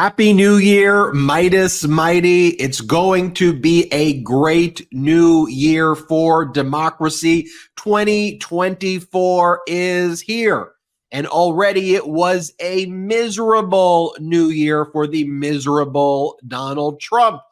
Happy New Year, Midas Mighty. It's going to be a great new year for democracy. 2024 is here. And already it was a miserable new year for the miserable Donald Trump.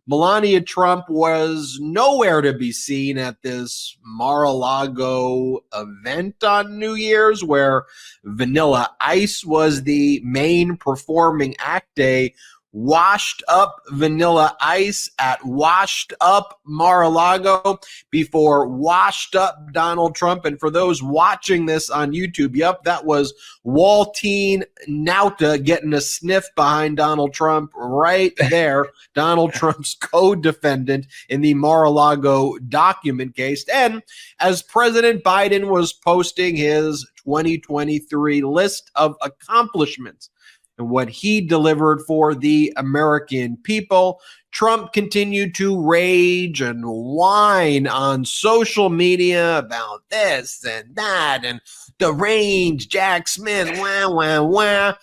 Melania Trump was nowhere to be seen at this Mar-a-Lago event on New Year's where Vanilla Ice was the main performing act. Day. Washed up Vanilla Ice at washed up Mar-a-Lago before washed up Donald Trump. And for those watching this on YouTube, yep, that was Waltine Nauta getting a sniff behind Donald Trump right there. Donald Trump's co-defendant in the Mar-a-Lago document case. And as President Biden was posting his 2023 list of accomplishments, and what he delivered for the American people, Trump continued to rage and whine on social media about this and that and deranged Jack Smith, wah, wah, wah.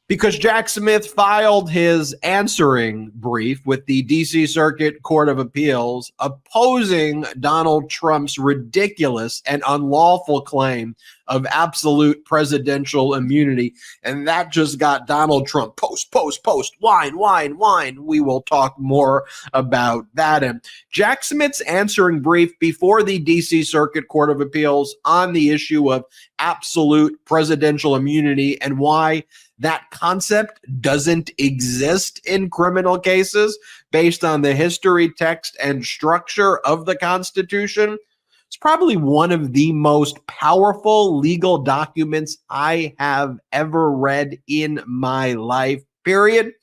Because Jack Smith filed his answering brief with the D.C. Circuit Court of Appeals opposing Donald Trump's ridiculous and unlawful claim of absolute presidential immunity. And that just got Donald Trump post, whine, whine, whine. We will talk more about that. And Jack Smith's answering brief before the D.C. Circuit Court of Appeals on the issue of absolute presidential immunity and why that concept doesn't exist in criminal cases based on the history, text, and structure of the Constitution. It's probably one of the most powerful legal documents I have ever read in my life, period.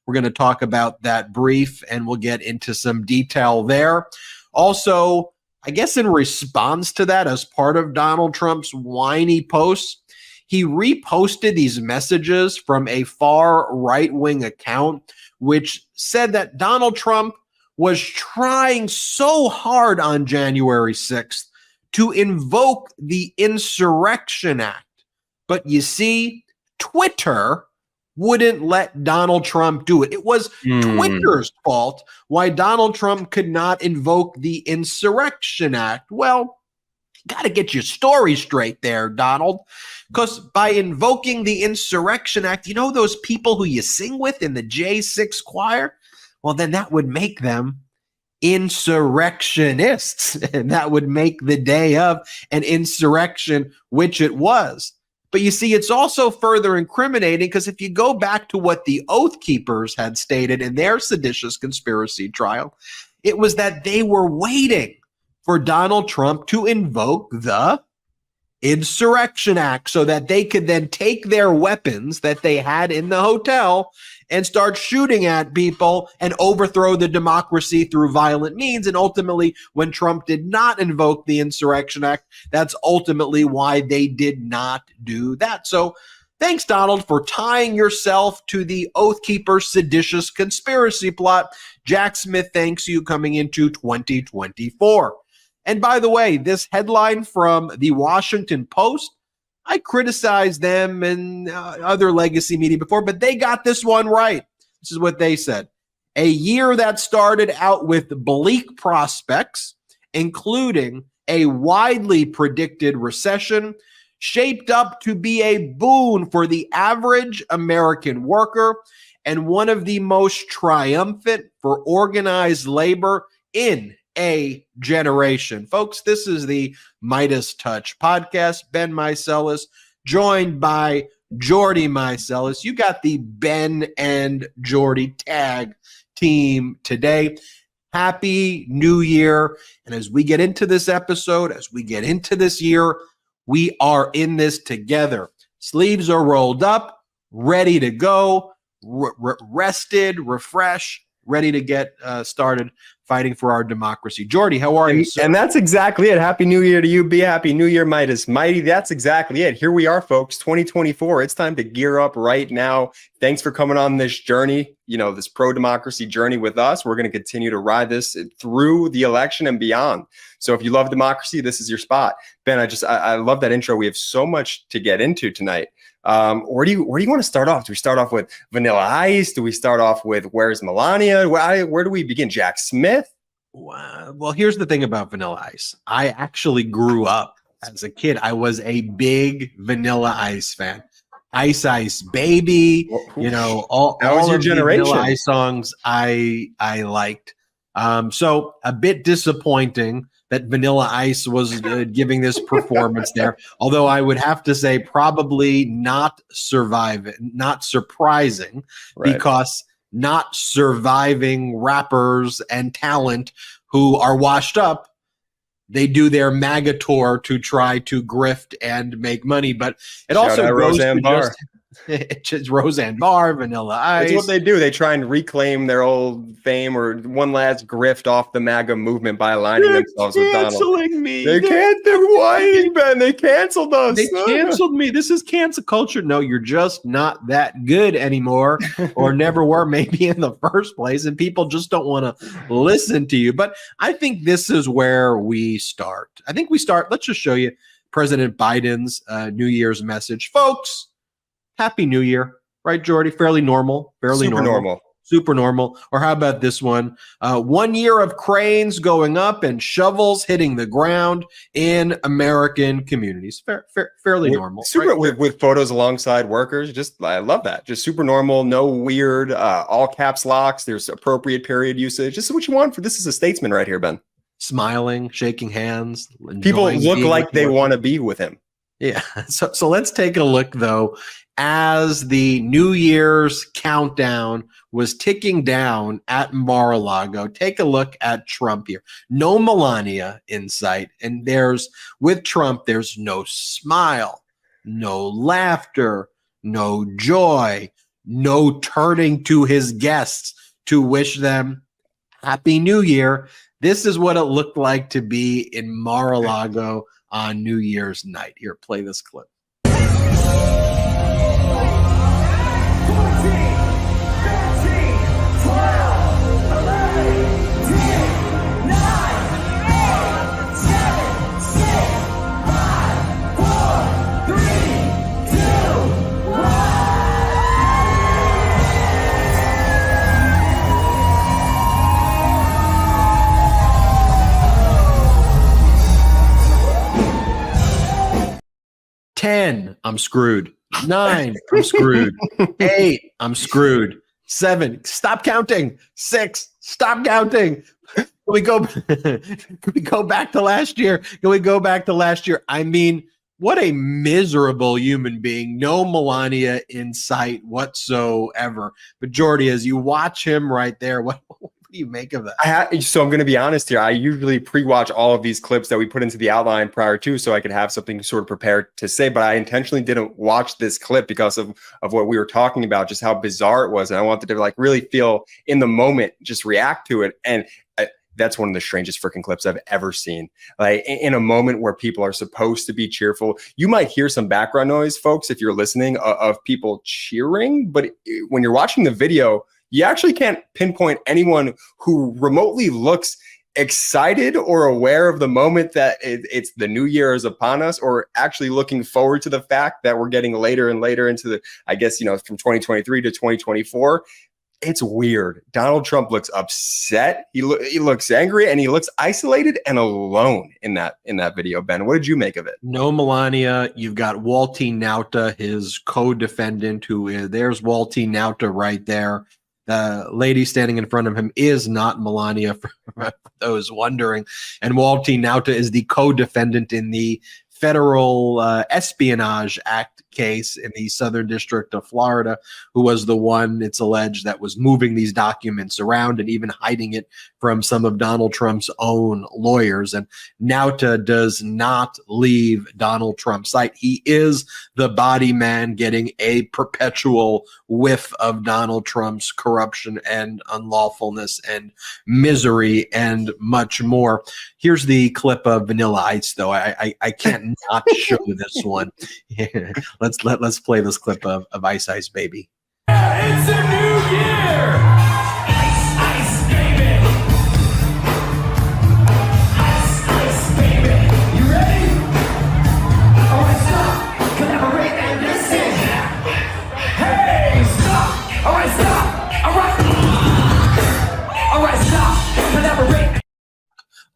We're going to talk about that brief, and we'll get into some detail there. Also, I guess in response to that, as part of Donald Trump's whiny posts, he reposted these messages from a far right-wing account, which said that Donald Trump was trying so hard on January 6th to invoke the Insurrection Act. But you see, Twitter wouldn't let Donald Trump do it. It was Twitter's fault why Donald Trump could not invoke the Insurrection Act. Well, got to get your story straight there, Donald, because by invoking the Insurrection Act, you know those people who you sing with in the J6 choir? Well, then that would make them insurrectionists, and that would make the day of an insurrection, which it was. But you see, it's also further incriminating because if you go back to what the Oath Keepers had stated in their seditious conspiracy trial, it was that they were waiting for Donald Trump to invoke the Insurrection Act so that they could then take their weapons that they had in the hotel and start shooting at people and overthrow the democracy through violent means. And ultimately, when Trump did not invoke the Insurrection Act, that's ultimately why they did not do that. So thanks, Donald, for tying yourself to the Oath Keepers' seditious conspiracy plot. Jack Smith thanks you coming into 2024. And by the way, this headline from the Washington Post, I criticized them and other legacy media before, but they got this one right. This is what they said. A year that started out with bleak prospects, including a widely predicted recession, shaped up to be a boon for the average American worker and one of the most triumphant for organized labor in a generation. Folks, this is the MeidasTouch Podcast. Ben Meiselas, joined by Jordy Meiselas. You got the Ben and Jordy tag team today. Happy New Year. And as we get into this episode, as we get into this year, we are in this together. Sleeves are rolled up, ready to go, rested, refreshed, ready to get started fighting for our democracy. Jordy, how are you, sir? And that's exactly it. Happy New Year to you. Be happy New Year, Midas Mighty. That's exactly it. Here we are, folks, 2024. It's time to gear up right now. Thanks for coming on this journey, this pro-democracy journey with us. We're going to continue to ride this through the election and beyond. So if you love democracy, this is your spot. Ben, I love that intro. We have so much to get into tonight. Where do you want to start off? Do we start off with Vanilla Ice? Do we start off with Where's Melania? Where do we begin? Jack Smith? Well, here's the thing about Vanilla Ice. I actually grew up as a kid. I was a big Vanilla Ice fan. Ice Ice Baby, all your of generation. the Vanilla Ice songs I liked. So a bit disappointing that Vanilla Ice was giving this performance there. Although I would have to say probably not surprising, Right. because not surviving rappers and talent who are washed up, they do their MAGA tour to try to grift and make money. But it Shout also out goes Roseanne to Barr. it's just Roseanne Barr, Vanilla Ice. That's what they do. They try and reclaim their old fame or one last grift off the MAGA movement by aligning themselves with Donald. Canceling me. They're whining, Ben. They canceled us. They canceled me. This is cancel culture. No, you're just not that good anymore, or never were, maybe in the first place, and people just don't want to listen to you. But I think this is where we start. Let's just show you President Biden's New Year's message. Folks, Happy New Year. Right, Jordy? Fairly normal. Super normal. Or how about this one? 1 year of cranes going up and shovels hitting the ground in American communities. Fairly normal. Super, right? with photos alongside workers. I love that. Just super normal. No weird all caps locks. There's appropriate period usage. This is what you want. This is a statesman right here, Ben. Smiling, shaking hands. People look like they want to be with him. Yeah. So let's take a look, though, as the New Year's countdown was ticking down at Mar-a-Lago. Take a look at Trump here. No Melania in sight. And with Trump, there's no smile, no laughter, no joy, no turning to his guests to wish them Happy New Year. This is what it looked like to be in Mar-a-Lago on New Year's night. Here, play this clip. 10, I'm screwed. 9, I'm screwed. 8, I'm screwed. 7, stop counting. 6, stop counting. Can we go back to last year? I mean, what a miserable human being. No Melania in sight whatsoever. But Jordy, as you watch him right there, what do you make of that? So I'm going to be honest here. I usually pre-watch all of these clips that we put into the outline prior to, so I could have something sort of prepared to say. But I intentionally didn't watch this clip because of what we were talking about, just how bizarre it was, and I wanted to really feel in the moment, just react to it. And that's one of the strangest freaking clips I've ever seen. Like, in a moment where people are supposed to be cheerful, you might hear some background noise, folks, if you're listening, of people cheering. But when you're watching the video, you actually can't pinpoint anyone who remotely looks excited or aware of the moment that it's the new year is upon us, or actually looking forward to the fact that we're getting later and later into the, I guess, from 2023 to 2024. It's weird. Donald Trump looks upset. He looks angry, and he looks isolated and alone in that video. Ben, what did you make of it? No Melania. You've got Walty Nauta, his co-defendant, there's Walty Nauta right there. The lady standing in front of him is not Melania, for those wondering. And Walty Nauta is the co-defendant in the Federal Espionage Act case in the Southern District of Florida, who was the one, it's alleged, that was moving these documents around and even hiding it from some of Donald Trump's own lawyers. And Nauta does not leave Donald Trump's sight. He is the body man getting a perpetual whiff of Donald Trump's corruption and unlawfulness and misery and much more. Here's the clip of Vanilla Ice, though. I can't not show this one. Let's play this clip of Ice Ice Baby. It's a new year! Ice Ice Baby! Ice Ice Baby! You ready? Alright, stop! Collaborate and listen!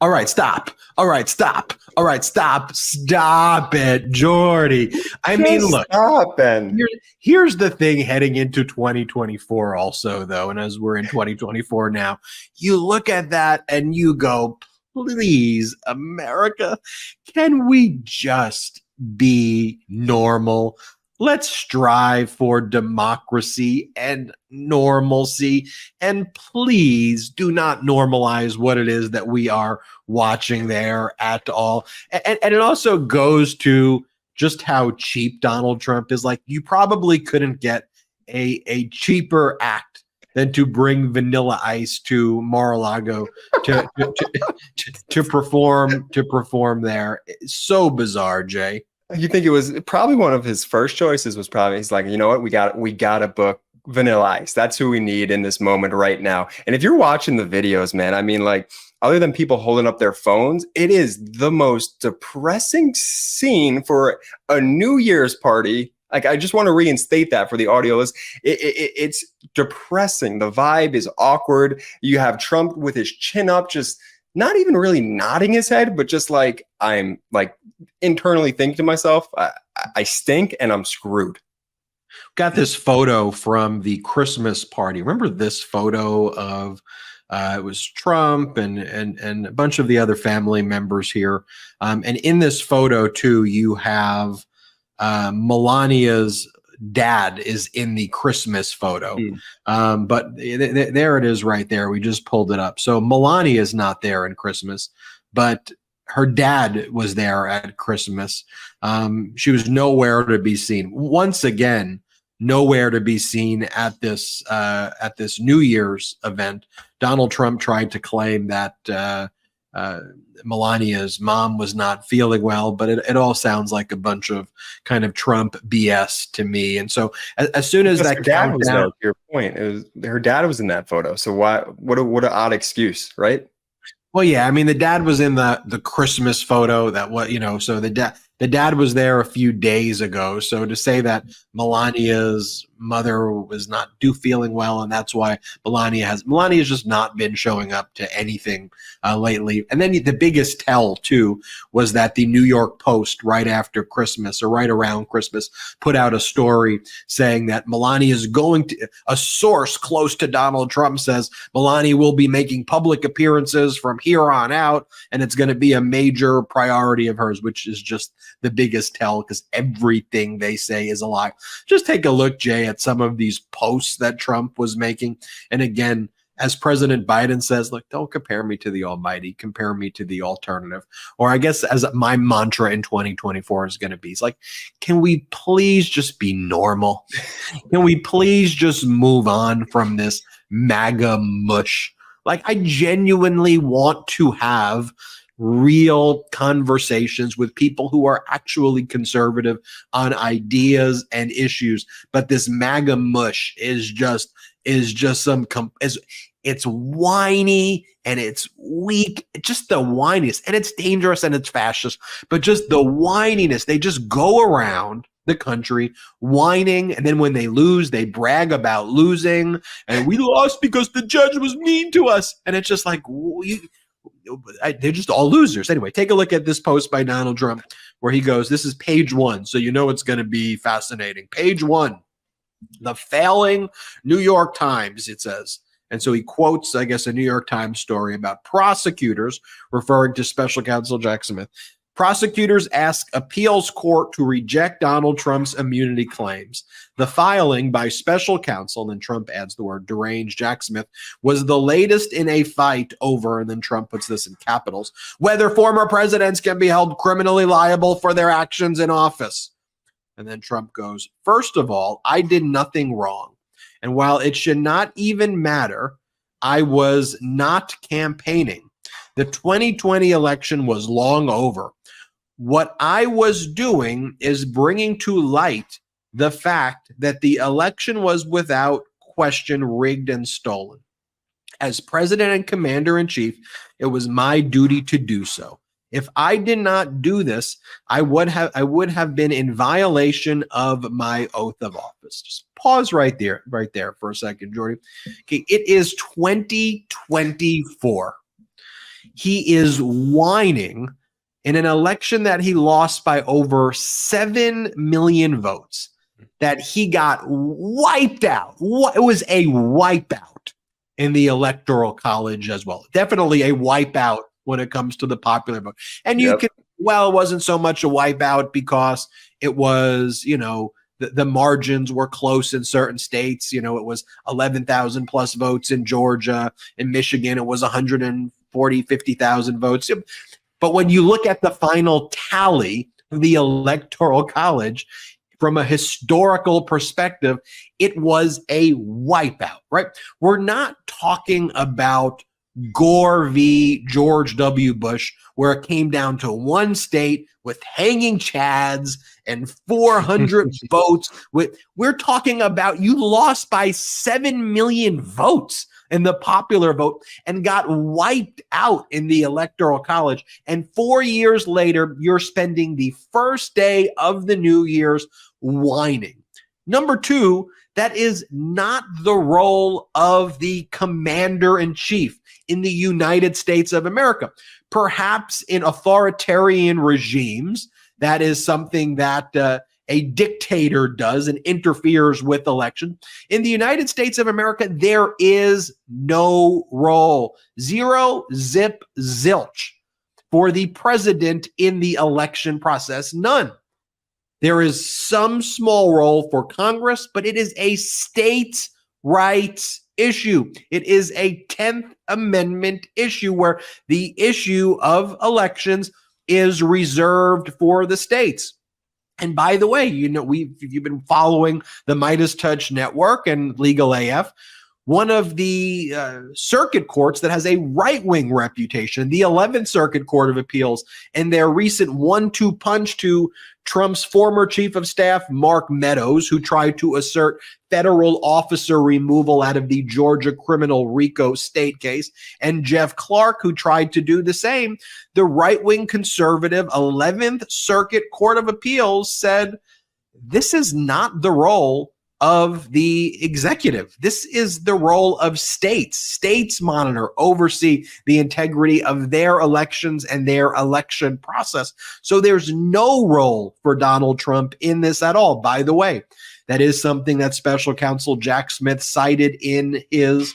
All right, stop. All right, stop. All right, stop. Stop it, Jordy. I mean, Just look. stop, Ben. Here's the thing heading into 2024 also, though, and as we're in 2024 now, you look at that and you go, please, America, can we just be normal? Let's strive for democracy and normalcy, and please do not normalize what it is that we are watching there at all. And it also goes to just how cheap Donald Trump is. Like, you probably couldn't get a cheaper act than to bring Vanilla Ice to Mar-a-Lago to perform there. It's so bizarre, Jay. You think it was probably one of his first choices was probably, he's like, you know what, we got to book Vanilla Ice. That's who we need in this moment right now. And if you're watching the videos, man, I mean, like, other than people holding up their phones, it is the most depressing scene for a New Year's party. Like, I just want to reinstate that for the audio list. It's depressing. The vibe is awkward. You have Trump with his chin up, just not even really nodding his head, but just like, I'm like internally thinking to myself, I stink and I'm screwed. Got this photo from the Christmas party. Remember this photo of it was Trump and a bunch of the other family members here. And in this photo too, you have Melania's dad is in the Christmas photo. But there it is right there. We just pulled it up. So Melania is not there in Christmas, but her dad was there at Christmas. She was nowhere to be seen. Once again, nowhere to be seen at this New Year's event. Donald Trump tried to claim that Melania's mom was not feeling well, but it all sounds like a bunch of kind of Trump BS to me. And so as soon as that dad was there, to your point, her dad was in that photo. So what an odd excuse, right? Well, yeah, I mean, the dad was in the Christmas photo so the dad was there a few days ago. So to say that Melania's mother was not feeling well, and that's why Melania's just not been showing up to anything lately. And then the biggest tell too was that the New York Post right after Christmas or right around Christmas put out a story saying that Melania is a source close to Donald Trump says Melania will be making public appearances from here on out, and it's going to be a major priority of hers, which is just the biggest tell because everything they say is a lie. Just take a look, Jay, at some of these posts that Trump was making. And again, as President Biden says, look, don't compare me to the almighty, compare me to the alternative. Or I guess as my mantra in 2024 is going to be, it's like, can we please just be normal? Can we please just move on from this MAGA mush? Like, I genuinely want to have real conversations with people who are actually conservative on ideas and issues. But this MAGA mush is just it's whiny and it's weak, just the whininess, and it's dangerous and it's fascist, but just the whininess. They just go around the country whining, and then when they lose, they brag about losing, and we lost because the judge was mean to us. And it's just like, they're just all losers. Anyway, take a look at this post by Donald Trump where he goes, this is page 1, so you know it's going to be fascinating. Page 1, the failing New York Times, it says. And so he quotes, I guess, a New York Times story about prosecutors, referring to Special Counsel Jack Smith. Prosecutors ask appeals court to reject Donald Trump's immunity claims. The filing by special counsel, and then Trump adds the word deranged, Jack Smith, was the latest in a fight over, and then Trump puts this in capitals, whether former presidents can be held criminally liable for their actions in office. And then Trump goes, first of all, I did nothing wrong. And while it should not even matter, I was not campaigning. The 2020 election was long over. What I was doing is bringing to light the fact that the election was without question rigged and stolen. As president and commander-in-chief, it was my duty to do so. If I did not do this, I would have been in violation of my oath of office. Just pause right there for a second, Jordy. Okay, it is 2024. he is whining in an election that he lost by over 7 million votes, that he got wiped out. It was a wipeout in the Electoral College as well. Definitely a wipeout when it comes to the popular vote. And you can, well, it wasn't so much a wipeout because it was, the margins were close in certain states. It was 11,000 plus votes in Georgia. In Michigan, it was 50,000 votes. But when you look at the final tally of the Electoral College, from a historical perspective, it was a wipeout, right? We're not talking about Gore v. George W. Bush, where it came down to one state with hanging chads and 400 votes. We're talking about you lost by 7 million votes in the popular vote and got wiped out in the Electoral College. And 4 years later, you're spending the first day of the New Year's whining. Number two, that is not the role of the commander-in-chief in the United States of America. Perhaps in authoritarian regimes, that is something that a dictator does and interferes with election. In the United States of America, there is no role. Zero, zip, zilch for the president in the election process. None. There is some small role for Congress, but it is a states' rights issue. It is a 10th Amendment issue where the issue of elections is reserved for the states. And by the way, you've been following the MeidasTouch Network and Legal AF. One of the circuit courts that has a right-wing reputation, the 11th Circuit Court of Appeals, and their recent 1-2 punch to Trump's former chief of staff, Mark Meadows, who tried to assert federal officer removal out of the Georgia criminal RICO state case, and Jeff Clark, who tried to do the same. The right-wing conservative 11th Circuit Court of Appeals said, this is not the role of the executive. This is the role of states. States monitor, oversee the integrity of their elections and their election process. So there's no role for Donald Trump in this at all. By the way, that is something that Special Counsel Jack Smith cited in his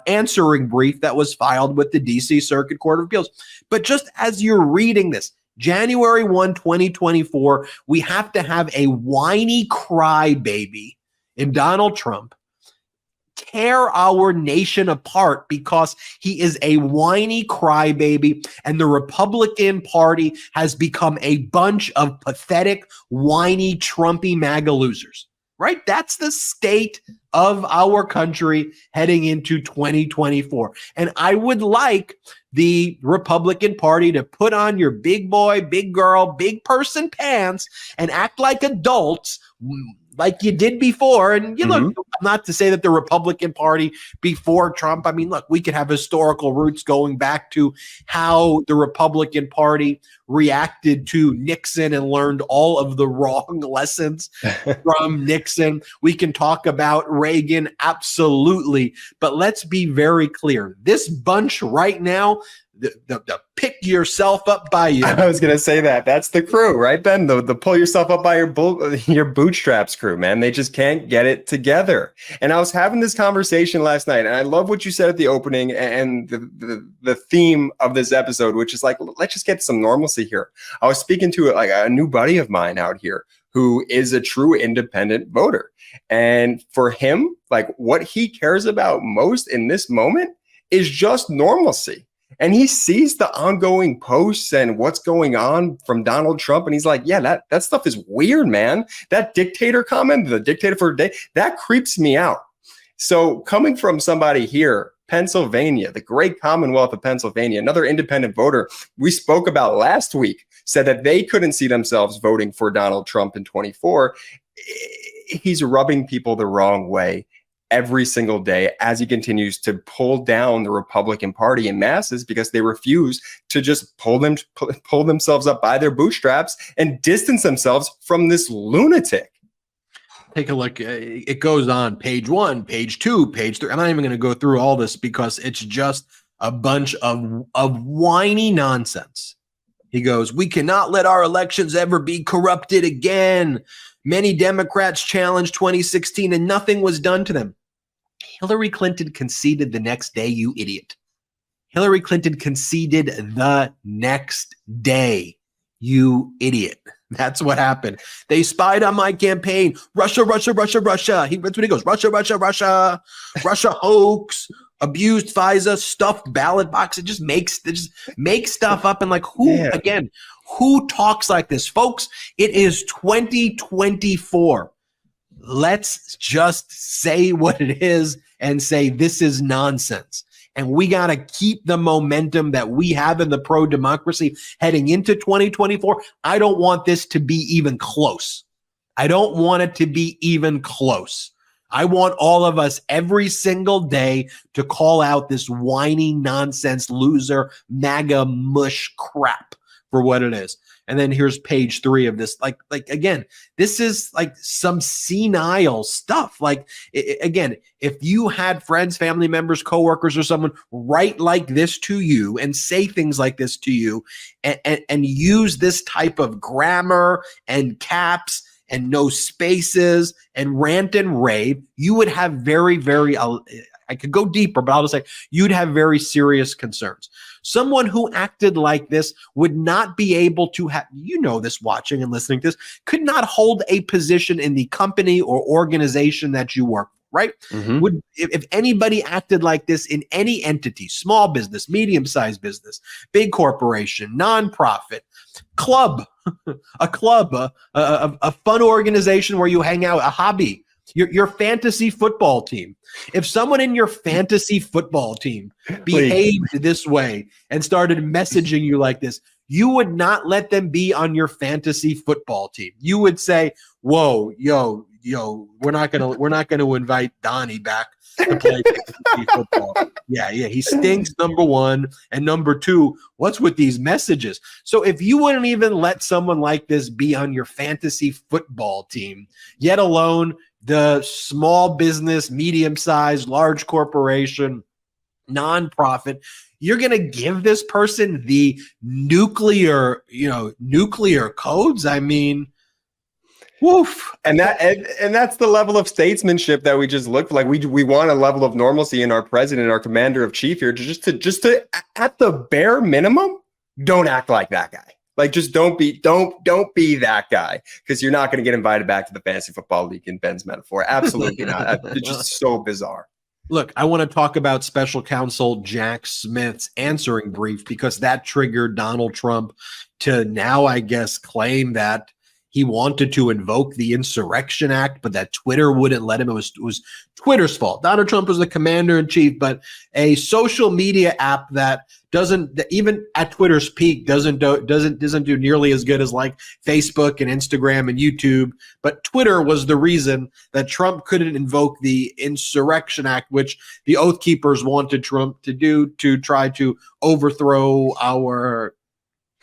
answering brief that was filed with the DC Circuit Court of Appeals. But just as you're reading this, January 1, 2024, we have to have a whiny crybaby in Donald Trump tear our nation apart because he is a whiny crybaby, and the Republican Party has become a bunch of pathetic, whiny, Trumpy MAGA losers, right? That's the state of our country heading into 2024. And I would like the Republican Party to put on your big boy, big girl, big person pants and act like adults, like you did before. And look, not to say that the Republican Party before Trump, I mean, look, we could have historical roots going back to how the Republican Party reacted to Nixon and learned all of the wrong lessons from Nixon. We can talk about Reagan, absolutely. But let's be very clear. This bunch right now, the pick yourself up by you. I was going to say that. That's the crew, right, Ben? The pull yourself up by your bootstraps crew, man. They just can't get it together. And I was having this conversation last night, and I love what you said at the opening and the theme of this episode, which is like, let's just get some normalcy here. I was speaking to a new buddy of mine out here who is a true independent voter. And for him, like what he cares about most in this moment is just normalcy. And he sees the ongoing posts and what's going on from Donald Trump. And he's like, yeah, that stuff is weird, man. That dictator comment, the dictator for a day, that creeps me out. So coming from somebody here, Pennsylvania, the great Commonwealth of Pennsylvania, another independent voter we spoke about last week, said that they couldn't see themselves voting for Donald Trump in 24. He's rubbing people the wrong way every single day as he continues to pull down the Republican Party in masses because they refuse to just pull themselves up by their bootstraps and distance themselves from this lunatic. Take a look. It goes on page 1, page 2, page 3. I'm not even going to go through all this because it's just a bunch of whiny nonsense. He goes, "We cannot let our elections ever be corrupted again. Many Democrats challenged 2016 and nothing was done to them." Hillary Clinton conceded the next day, you idiot. Hillary Clinton conceded the next day, you idiot. That's what happened. They spied on my campaign. Russia, Russia, Russia, Russia. That's what he goes. Russia, Russia, Russia. Russia hoax. Abused FISA. Stuffed ballot box. It just makes stuff up. And like who talks like this? Folks, it is 2024. Let's just say what it is and say this is nonsense. And we got to keep the momentum that we have in the pro-democracy heading into 2024. I don't want this to be even close. I don't want it to be even close. I want all of us every single day to call out this whiny nonsense loser MAGA mush crap for what it is. And then here's page 3 of this. Like again, this is like some senile stuff. Like again, if you had friends, family members, coworkers, or someone write like this to you and say things like this to you and use this type of grammar and caps and no spaces and rant and rave, you would have very, very, I could go deeper, but I'll just say you'd have very serious concerns. Someone who acted like this would not be able to have, this watching and listening to this, could not hold a position in the company or organization that you work for, right? Mm-hmm. If anybody acted like this in any entity, small business, medium-sized business, big corporation, nonprofit, club, a fun organization where you hang out, a hobby, your fantasy football team. If someone in your fantasy football team behaved this way and started messaging you like this, you would not let them be on your fantasy football team. You would say, "Whoa, yo, we're not gonna invite Donnie back to play fantasy football. Yeah, he stinks, number one, and number two, what's with these messages?" So if you wouldn't even let someone like this be on your fantasy football team, yet alone the small business, medium-sized, large corporation, nonprofit, you're going to give this person the nuclear codes? I mean, woof. And that's the level of statesmanship that we just look for. Like we want a level of normalcy in our president, our commander of chief here, just to at the bare minimum, don't act like that guy. Like, just don't be that guy, because you're not going to get invited back to the fantasy football league in Ben's metaphor. Absolutely not. It's just so bizarre. Look, I want to talk about Special Counsel Jack Smith's answering brief, because that triggered Donald Trump to now, I guess, claim that he wanted to invoke the Insurrection Act, but that Twitter wouldn't let him. It was Twitter's fault. Donald Trump was the commander in chief, but a social media app that even at Twitter's peak doesn't do nearly as good as like Facebook and Instagram and YouTube. But Twitter was the reason that Trump couldn't invoke the Insurrection Act, which the Oath Keepers wanted Trump to do to try to overthrow our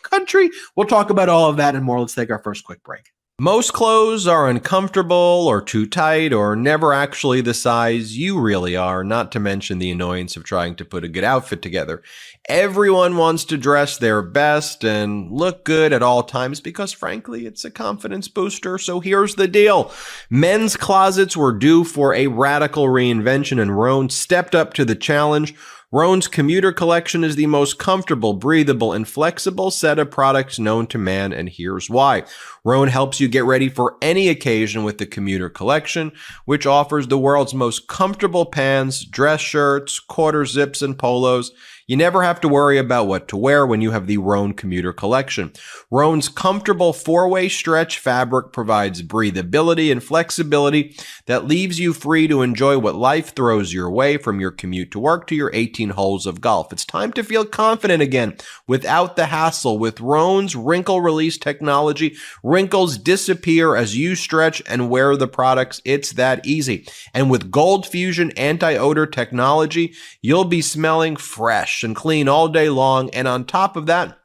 country. We'll talk about all of that and more. Let's take our first quick break. Most clothes are uncomfortable or too tight or never actually the size you really are, not to mention the annoyance of trying to put a good outfit together. Everyone wants to dress their best and look good at all times because, frankly, it's a confidence booster. So here's the deal. Men's closets were due for a radical reinvention, and Rhone stepped up to the challenge. Rhone's commuter collection is the most comfortable, breathable, and flexible set of products known to man, and here's why. Rhone helps you get ready for any occasion with the commuter collection, which offers the world's most comfortable pants, dress shirts, quarter zips, and polos. You never have to worry about what to wear when you have the Rhone commuter collection. Rhone's comfortable four-way stretch fabric provides breathability and flexibility that leaves you free to enjoy what life throws your way, from your commute to work to your 18 holes of golf. It's time to feel confident again without the hassle. With Rhone's wrinkle release technology, wrinkles disappear as you stretch and wear the products. It's that easy. And with Gold Fusion anti-odor technology, you'll be smelling fresh and clean all day long. And on top of that,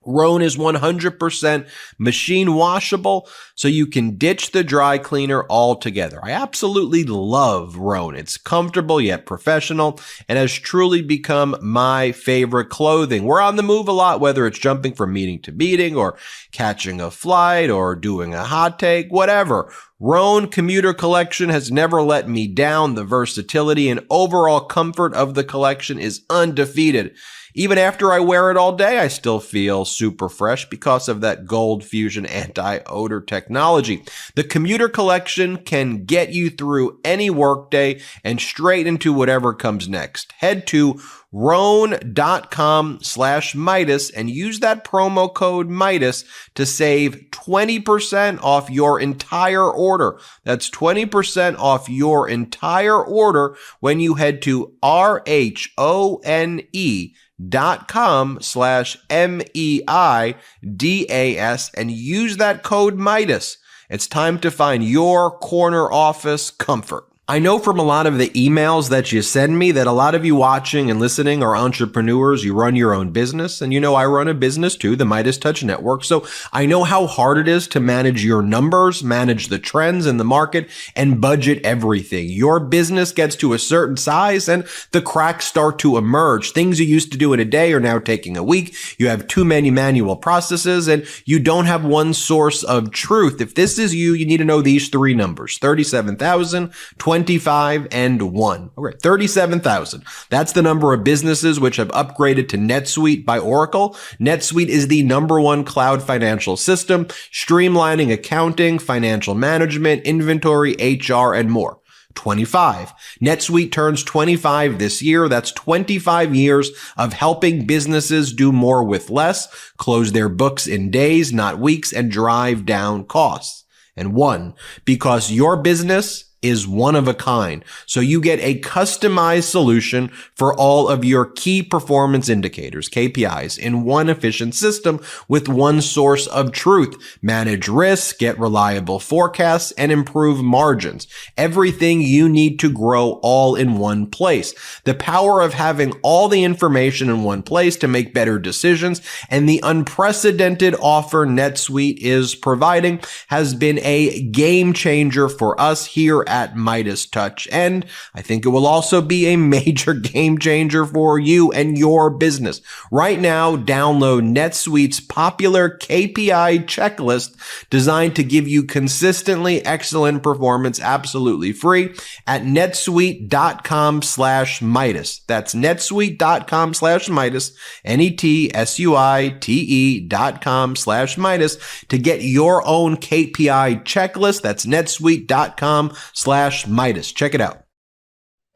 Rhone is 100% machine washable, so you can ditch the dry cleaner altogether. I absolutely love Rhone. It's comfortable yet professional and has truly become my favorite clothing. We're on the move a lot, whether it's jumping from meeting to meeting or catching a flight or doing a hot take, whatever. Rhone Commuter Collection has never let me down. The versatility and overall comfort of the collection is undefeated. Even after I wear it all day, I still feel super fresh because of that Gold Fusion anti-odor technology. The Commuter Collection can get you through any workday and straight into whatever comes next. Head to Rhone.com/Meidas and use that promo code Meidas to save 20% off your entire order. That's 20% off your entire order when you head to RHONE.com/MEIDAS and use that code Meidas. It's time to find your corner office comfort. I know from a lot of the emails that you send me that a lot of you watching and listening are entrepreneurs. You run your own business, and you know I run a business too, the MeidasTouch Network. So I know how hard it is to manage your numbers, manage the trends in the market, and budget everything. Your business gets to a certain size and the cracks start to emerge. Things you used to do in a day are now taking a week. You have too many manual processes and you don't have one source of truth. If this is you, you need to know these three numbers: 37,000, 25, and 1. Okay, 37,000. That's the number of businesses which have upgraded to NetSuite by Oracle. NetSuite is the #1 cloud financial system, streamlining accounting, financial management, inventory, HR, and more. 25. NetSuite turns 25 this year. That's 25 years of helping businesses do more with less, close their books in days, not weeks, and drive down costs. And 1, because your business is one of a kind. So you get a customized solution for all of your key performance indicators, KPIs, in one efficient system with one source of truth. Manage risk, get reliable forecasts, and improve margins. Everything you need to grow all in one place. The power of having all the information in one place to make better decisions and the unprecedented offer NetSuite is providing has been a game changer for us here at MeidasTouch, and I think it will also be a major game changer for you and your business. Right now, download NetSuite's popular KPI checklist designed to give you consistently excellent performance absolutely free at netsuite.com/Meidas. That's netsuite.com/Meidas, netsuite.com/Meidas to get your own KPI checklist. That's netsuite.com/Meidas. Check it out.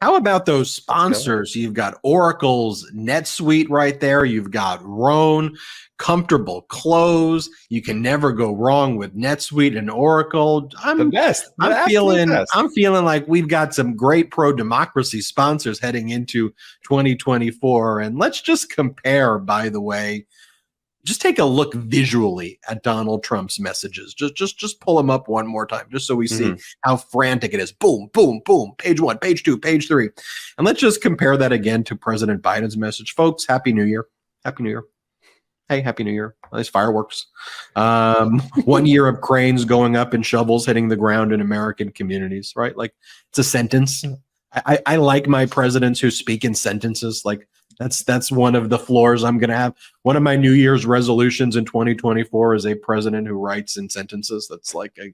How about those sponsors? You've got Oracle's NetSuite right there. You've got Rhone, comfortable clothes. You can never go wrong with NetSuite and Oracle. The best. I'm feeling like we've got some great pro-democracy sponsors heading into 2024. And let's just compare, by the way. Just take a look visually at Donald Trump's messages. Just pull them up one more time, just so we see how frantic it is. Boom, boom, boom. Page 1, page 2, page 3. And let's just compare that again to President Biden's message. Folks, Happy New Year. Happy New Year. Hey, Happy New Year. Nice fireworks. 1 year of cranes going up and shovels hitting the ground in American communities, right? Like, it's a sentence. I like my presidents who speak in sentences. Like, that's one of the floors I'm going to have. One of my New Year's resolutions in 2024 is a president who writes in sentences. That's like a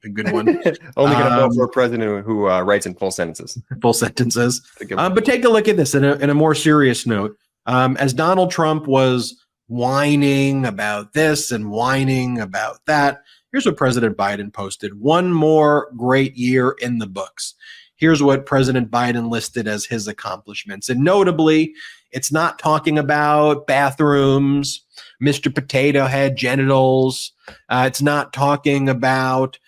good one. Only going to vote for a president who writes in full sentences. Full sentences. But take a look at this in a more serious note. As Donald Trump was whining about this and whining about that, here's what President Biden posted. One more great year in the books. Here's what President Biden listed as his accomplishments. And notably, it's not talking about bathrooms, Mr. Potato Head genitals. It's not talking about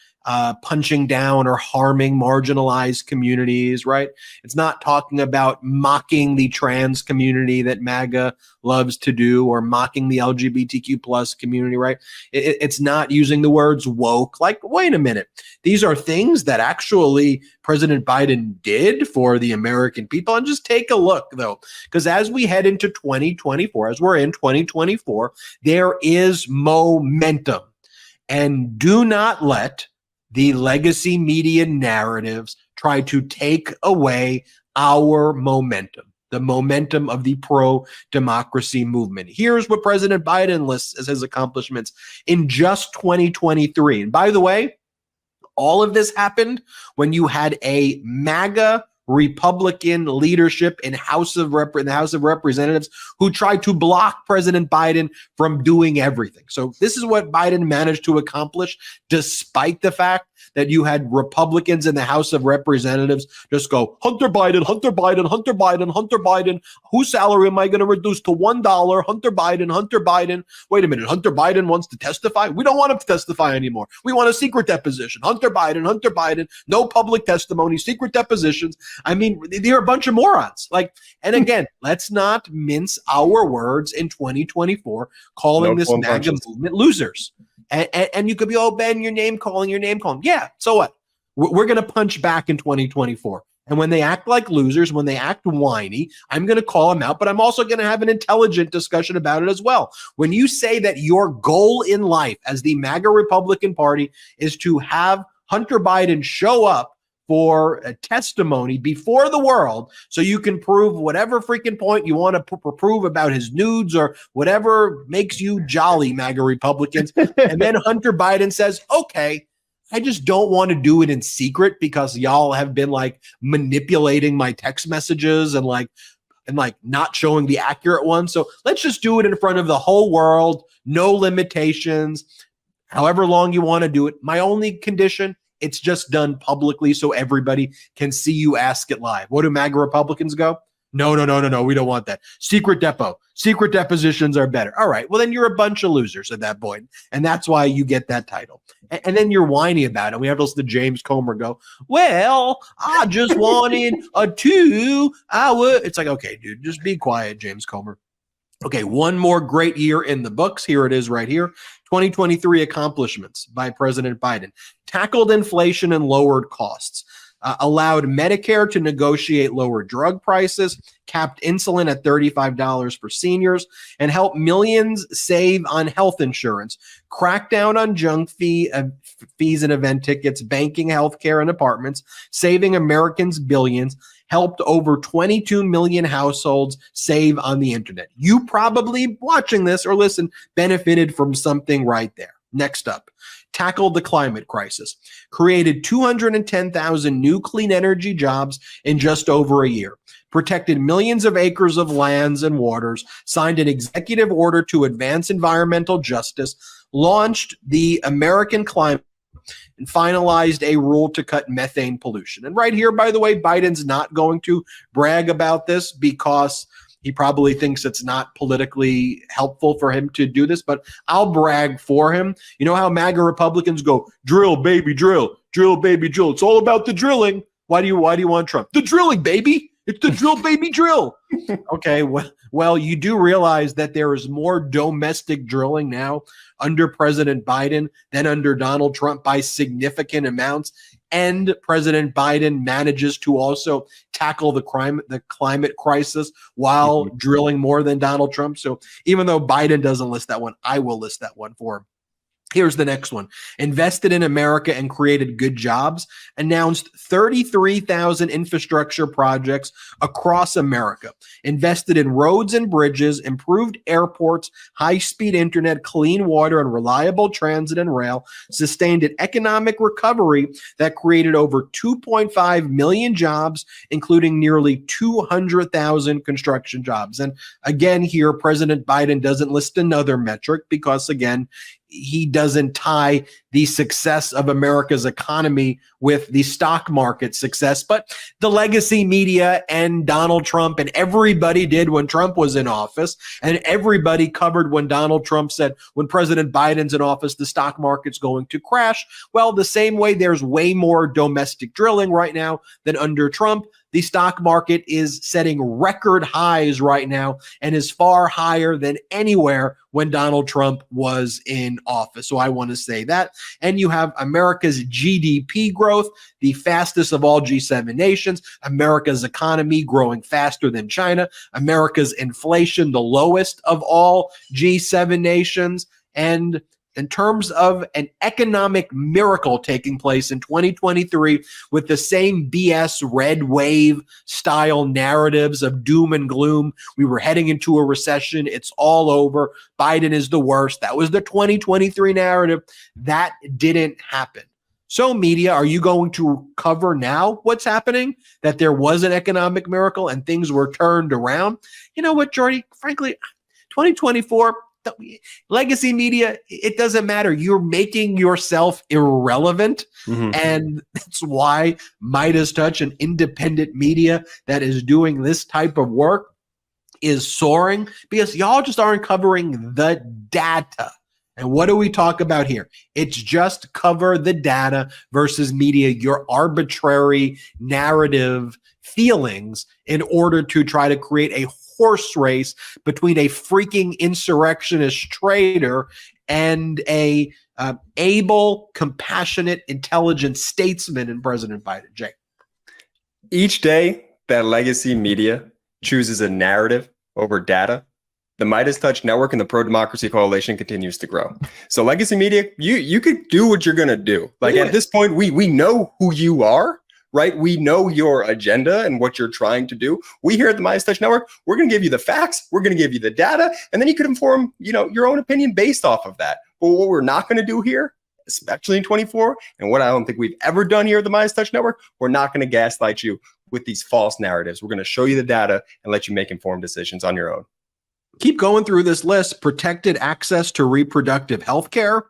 punching down or harming marginalized communities, right? It's not talking about mocking the trans community that MAGA loves to do, or mocking the LGBTQ plus community, right? It's not using the words woke. Like, wait a minute. These are things that actually President Biden did for the American people. And just take a look, though, because as we head into 2024, as we're in 2024, there is momentum. And do not let the legacy media narratives try to take away our momentum, the momentum of the pro-democracy movement. Here's what President Biden lists as his accomplishments in just 2023. And by the way, all of this happened when you had a MAGA Republican leadership in the House of Representatives who tried to block President Biden from doing everything. So this is what Biden managed to accomplish, despite the fact that you had Republicans in the House of Representatives just go, Hunter Biden, Hunter Biden, Hunter Biden, Hunter Biden. Whose salary am I going to reduce to $1? Hunter Biden, Hunter Biden. Wait a minute, Hunter Biden wants to testify? We don't want him to testify anymore. We want a secret deposition. Hunter Biden, no public testimony, secret depositions. I mean, they're a bunch of morons. Like, and again, let's not mince our words in 2024, calling this MAGA movement losers. And you could be, oh, Ben, your name calling. Yeah, so what? We're going to punch back in 2024. And when they act like losers, when they act whiny, I'm going to call them out, but I'm also going to have an intelligent discussion about it as well. When you say that your goal in life as the MAGA Republican Party is to have Hunter Biden show up for a testimony before the world so you can prove whatever freaking point you want to prove about his nudes or whatever makes you jolly, MAGA Republicans. And then Hunter Biden says, okay, I just don't want to do it in secret because y'all have been like manipulating my text messages and not showing the accurate one. So let's just do it in front of the whole world. No limitations, however long you want to do it. My only condition, it's just done publicly so everybody can see you ask it live. What do MAGA Republicans go? No. We don't want that. Secret depositions are better. All right. Well, then you're a bunch of losers at that point. And that's why you get that title. And then you're whiny about it. We have to listen to James Comer go, well, I just wanted a 2 hour. It's like, okay, dude, just be quiet, James Comer. Okay, one more great year in the books. Here it is right here. 2023 accomplishments by President Biden. Tackled inflation and lowered costs. Allowed Medicare to negotiate lower drug prices, capped insulin at $35 for seniors, and helped millions save on health insurance, cracked down on junk fees and event tickets, banking, healthcare, and apartments, saving Americans billions, helped over 22 million households save on the internet. You probably watching this or listen benefited from something right there. Next up, tackled the climate crisis, created 210,000 new clean energy jobs in just over a year, protected millions of acres of lands and waters, signed an executive order to advance environmental justice, launched the American Climate, and finalized a rule to cut methane pollution. And right here, by the way, Biden's not going to brag about this because he probably thinks it's not politically helpful for him to do this, but I'll brag for him. You know how MAGA Republicans go, drill, baby, drill, drill, baby, drill. It's all about the drilling. Why do you want Trump? The drilling, baby. It's the drill, baby, drill. Okay, well, you do realize that there is more domestic drilling now under President Biden than under Donald Trump by significant amounts. And President Biden manages to also tackle the climate crisis while drilling more than Donald Trump. So even though Biden doesn't list that one, I will list that one for him. Here's the next one. Invested in America and created good jobs. Announced 33,000 infrastructure projects across America. Invested in roads and bridges, improved airports, high-speed internet, clean water, and reliable transit and rail. Sustained an economic recovery that created over 2.5 million jobs, including nearly 200,000 construction jobs. And again, here, President Biden doesn't list another metric because, again, he doesn't tie the success of America's economy with the stock market success, but the legacy media and Donald Trump and everybody did when Trump was in office, and everybody covered when Donald Trump said, when President Biden's in office, the stock market's going to crash. Well, the same way there's way more domestic drilling right now than under Trump, the stock market is setting record highs right now and is far higher than anywhere when Donald Trump was in office. So I want to say that. And you have America's GDP growth, the fastest of all G7 nations, America's economy growing faster than China, America's inflation, the lowest of all G7 nations. And in terms of an economic miracle taking place in 2023 with the same BS red wave style narratives of doom and gloom. We were heading into a recession. It's all over. Biden is the worst. That was the 2023 narrative. That didn't happen. So media, are you going to cover now what's happening? That there was an economic miracle and things were turned around? You know what, Jordy? Frankly, 2024, legacy media, it doesn't matter. You're making yourself irrelevant. And that's why MeidasTouch, an independent media that is doing this type of work, is soaring, because y'all just aren't covering the data. And what do we talk about here? It's just cover the data versus media, your arbitrary narrative feelings, in order to try to create a horse race between a freaking insurrectionist traitor and a able, compassionate, intelligent statesman in President Biden. Jay. Each day that legacy media chooses a narrative over data, the MeidasTouch Network and the Pro-Democracy Coalition continues to grow. So legacy media, you could do what you're going to do. Like at this point, we know who you are. Right? We know your agenda and what you're trying to do. We here at the MeidasTouch Network, we're going to give you the facts. We're going to give you the data, and then you could inform, your own opinion based off of that. But what we're not going to do here, especially in 24, and what I don't think we've ever done here at the MeidasTouch Network, we're not going to gaslight you with these false narratives. We're going to show you the data and let you make informed decisions on your own. Keep going through this list. Protected access to reproductive health care.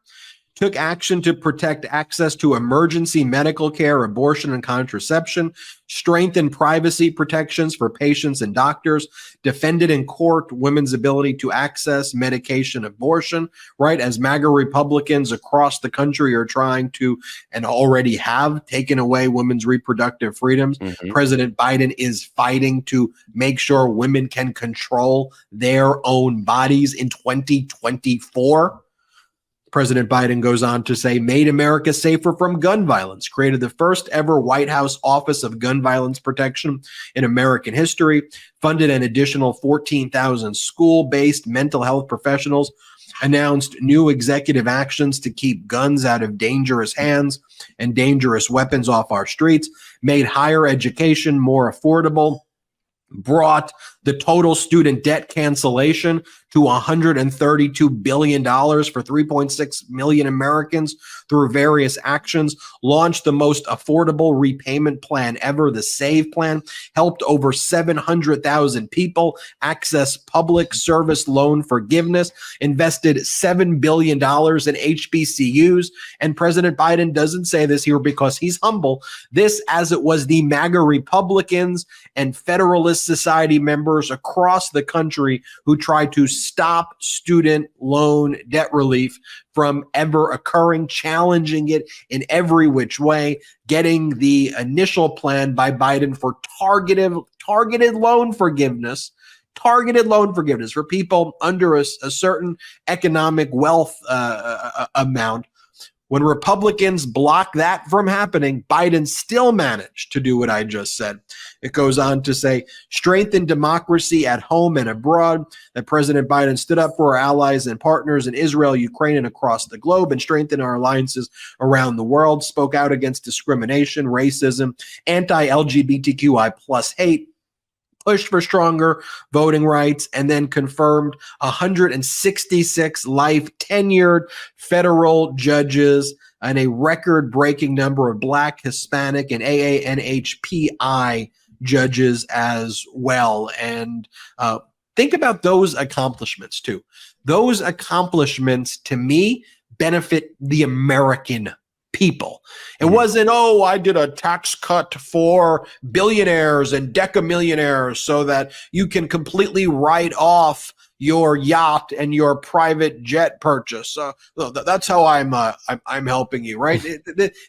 Took action to protect access to emergency medical care, abortion, and contraception, strengthened privacy protections for patients and doctors, defended in court women's ability to access medication abortion, right? As MAGA Republicans across the country are trying to, and already have, taken away women's reproductive freedoms. President Biden is fighting to make sure women can control their own bodies in 2024. President Biden goes on to say, made America safer from gun violence, created the first ever White House Office of Gun Violence Protection in American history, funded an additional 14,000 school-based mental health professionals, announced new executive actions to keep guns out of dangerous hands and dangerous weapons off our streets, made higher education more affordable, brought the total student debt cancellation to $132 billion for 3.6 million Americans through various actions, launched the most affordable repayment plan ever, the SAVE plan, helped over 700,000 people access public service loan forgiveness, invested $7 billion in HBCUs. And President Biden doesn't say this here because he's humble. This, as it was the MAGA Republicans and Federalist Society members across the country who tried to stop student loan debt relief from ever occurring, challenging it in every which way, getting the initial plan by Biden for targeted loan forgiveness for people under a certain economic wealth amount. When Republicans block that from happening, Biden still managed to do what I just said. It goes on to say, strengthen democracy at home and abroad, that President Biden stood up for our allies and partners in Israel, Ukraine, and across the globe, and strengthened our alliances around the world, spoke out against discrimination, racism, anti-LGBTQI plus hate, pushed for stronger voting rights, and then confirmed 166 life tenured federal judges and a record-breaking number of Black, Hispanic, and AANHPI judges as well. And think about those accomplishments too. Those accomplishments, to me, benefit the American people. It wasn't, oh, I did a tax cut for billionaires and decamillionaires so that you can completely write off your yacht and your private jet purchase. That's how I'm helping you, right?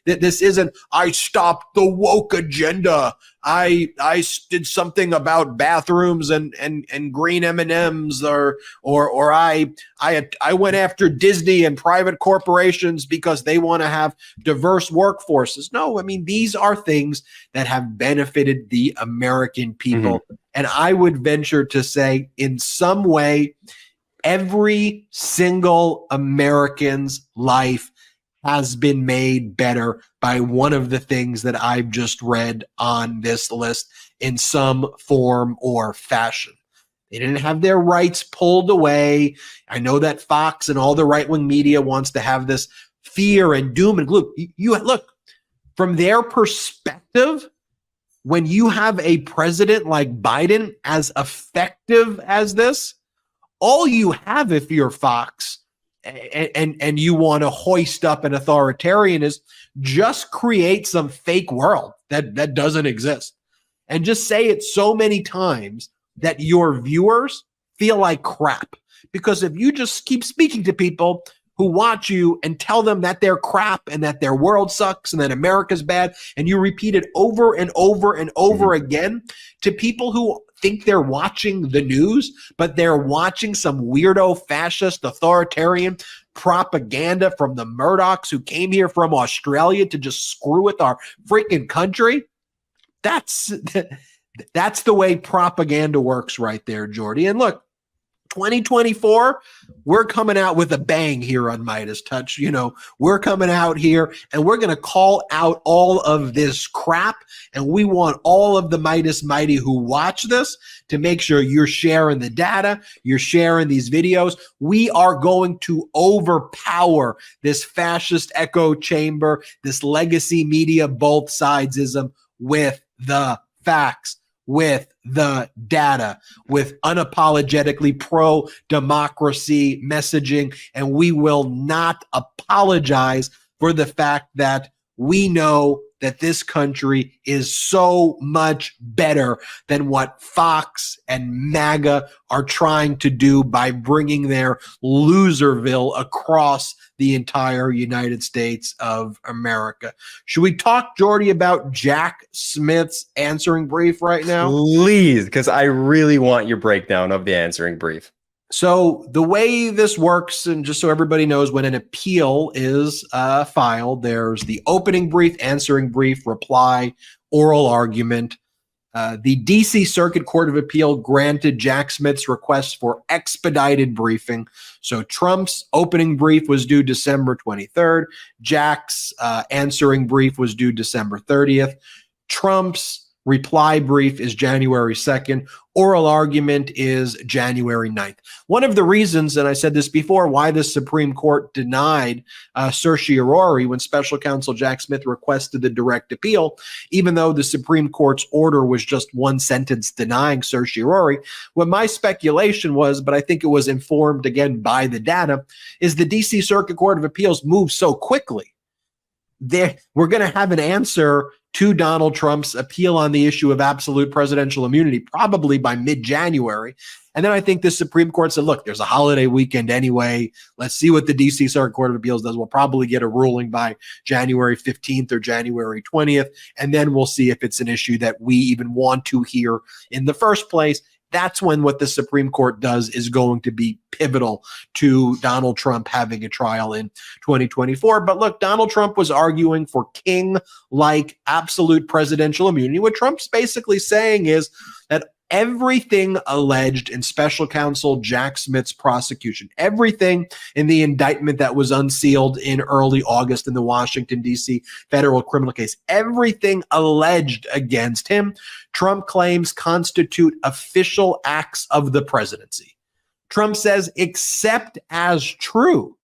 This isn't, I stopped the woke agenda. I did something about bathrooms and green M&Ms, or I went after Disney and private corporations because they want to have diverse workforces. No, I mean, these are things that have benefited the American people. And I would venture to say, in some way, every single American's life has been made better by one of the things that I've just read on this list in some form or fashion. They didn't have their rights pulled away. I know that Fox and all the right-wing media wants to have this fear and doom and gloom. You look, from their perspective, when you have a president like Biden as effective as this, all you have, if you're Fox and you want to hoist up an authoritarian, is just create some fake world that doesn't exist, and just say it so many times that your viewers feel like crap. Because if you just keep speaking to people who watch you and tell them that they're crap and that their world sucks and that America's bad, and you repeat it over and over and over again to people who think they're watching the news, but they're watching some weirdo fascist authoritarian propaganda from the Murdochs who came here from Australia to just screw with our freaking country. That's the way propaganda works right there, Jordy. And look, 2024, we're coming out with a bang here on MeidasTouch. You know, we're coming out here and we're going to call out all of this crap. And we want all of the Meidas Mighty who watch this to make sure you're sharing the data, you're sharing these videos. We are going to overpower this fascist echo chamber, this legacy media both sidesism with the facts, with the data, with unapologetically pro-democracy messaging, and we will not apologize for the fact that we know that this country is so much better than what Fox and MAGA are trying to do by bringing their loserville across the entire United States of America. Should we talk, Jordy, about Jack Smith's answering brief right now? Please, because I really want your breakdown of the answering brief. So the way this works, and just so everybody knows, when an appeal is filed, there's the opening brief, answering brief, reply, oral argument. The D.C. Circuit Court of Appeal granted Jack Smith's request for expedited briefing. So Trump's opening brief was due December 23rd. Jack's answering brief was due December 30th. Trump's reply brief is January 2nd. Oral argument is January 9th. One of the reasons, and I said this before, why the Supreme Court denied certiorari when Special Counsel Jack Smith requested the direct appeal, even though the Supreme Court's order was just one sentence denying certiorari, what my speculation was, but I think it was informed again by the data, is the D.C. Circuit Court of Appeals moved so quickly. We're going to have an answer to Donald Trump's appeal on the issue of absolute presidential immunity, probably by mid-January. And then I think the Supreme Court said, look, there's a holiday weekend anyway. Let's see what the D.C. Circuit Court of Appeals does. We'll probably get a ruling by January 15th or January 20th. And then we'll see if it's an issue that we even want to hear in the first place. That's when what the Supreme Court does is going to be pivotal to Donald Trump having a trial in 2024. But look, Donald Trump was arguing for king-like absolute presidential immunity. What Trump's basically saying is that everything alleged in Special Counsel Jack Smith's prosecution, everything in the indictment that was unsealed in early August in the Washington, D.C. federal criminal case, everything alleged against him, Trump claims constitute official acts of the presidency. Trump says, except as true,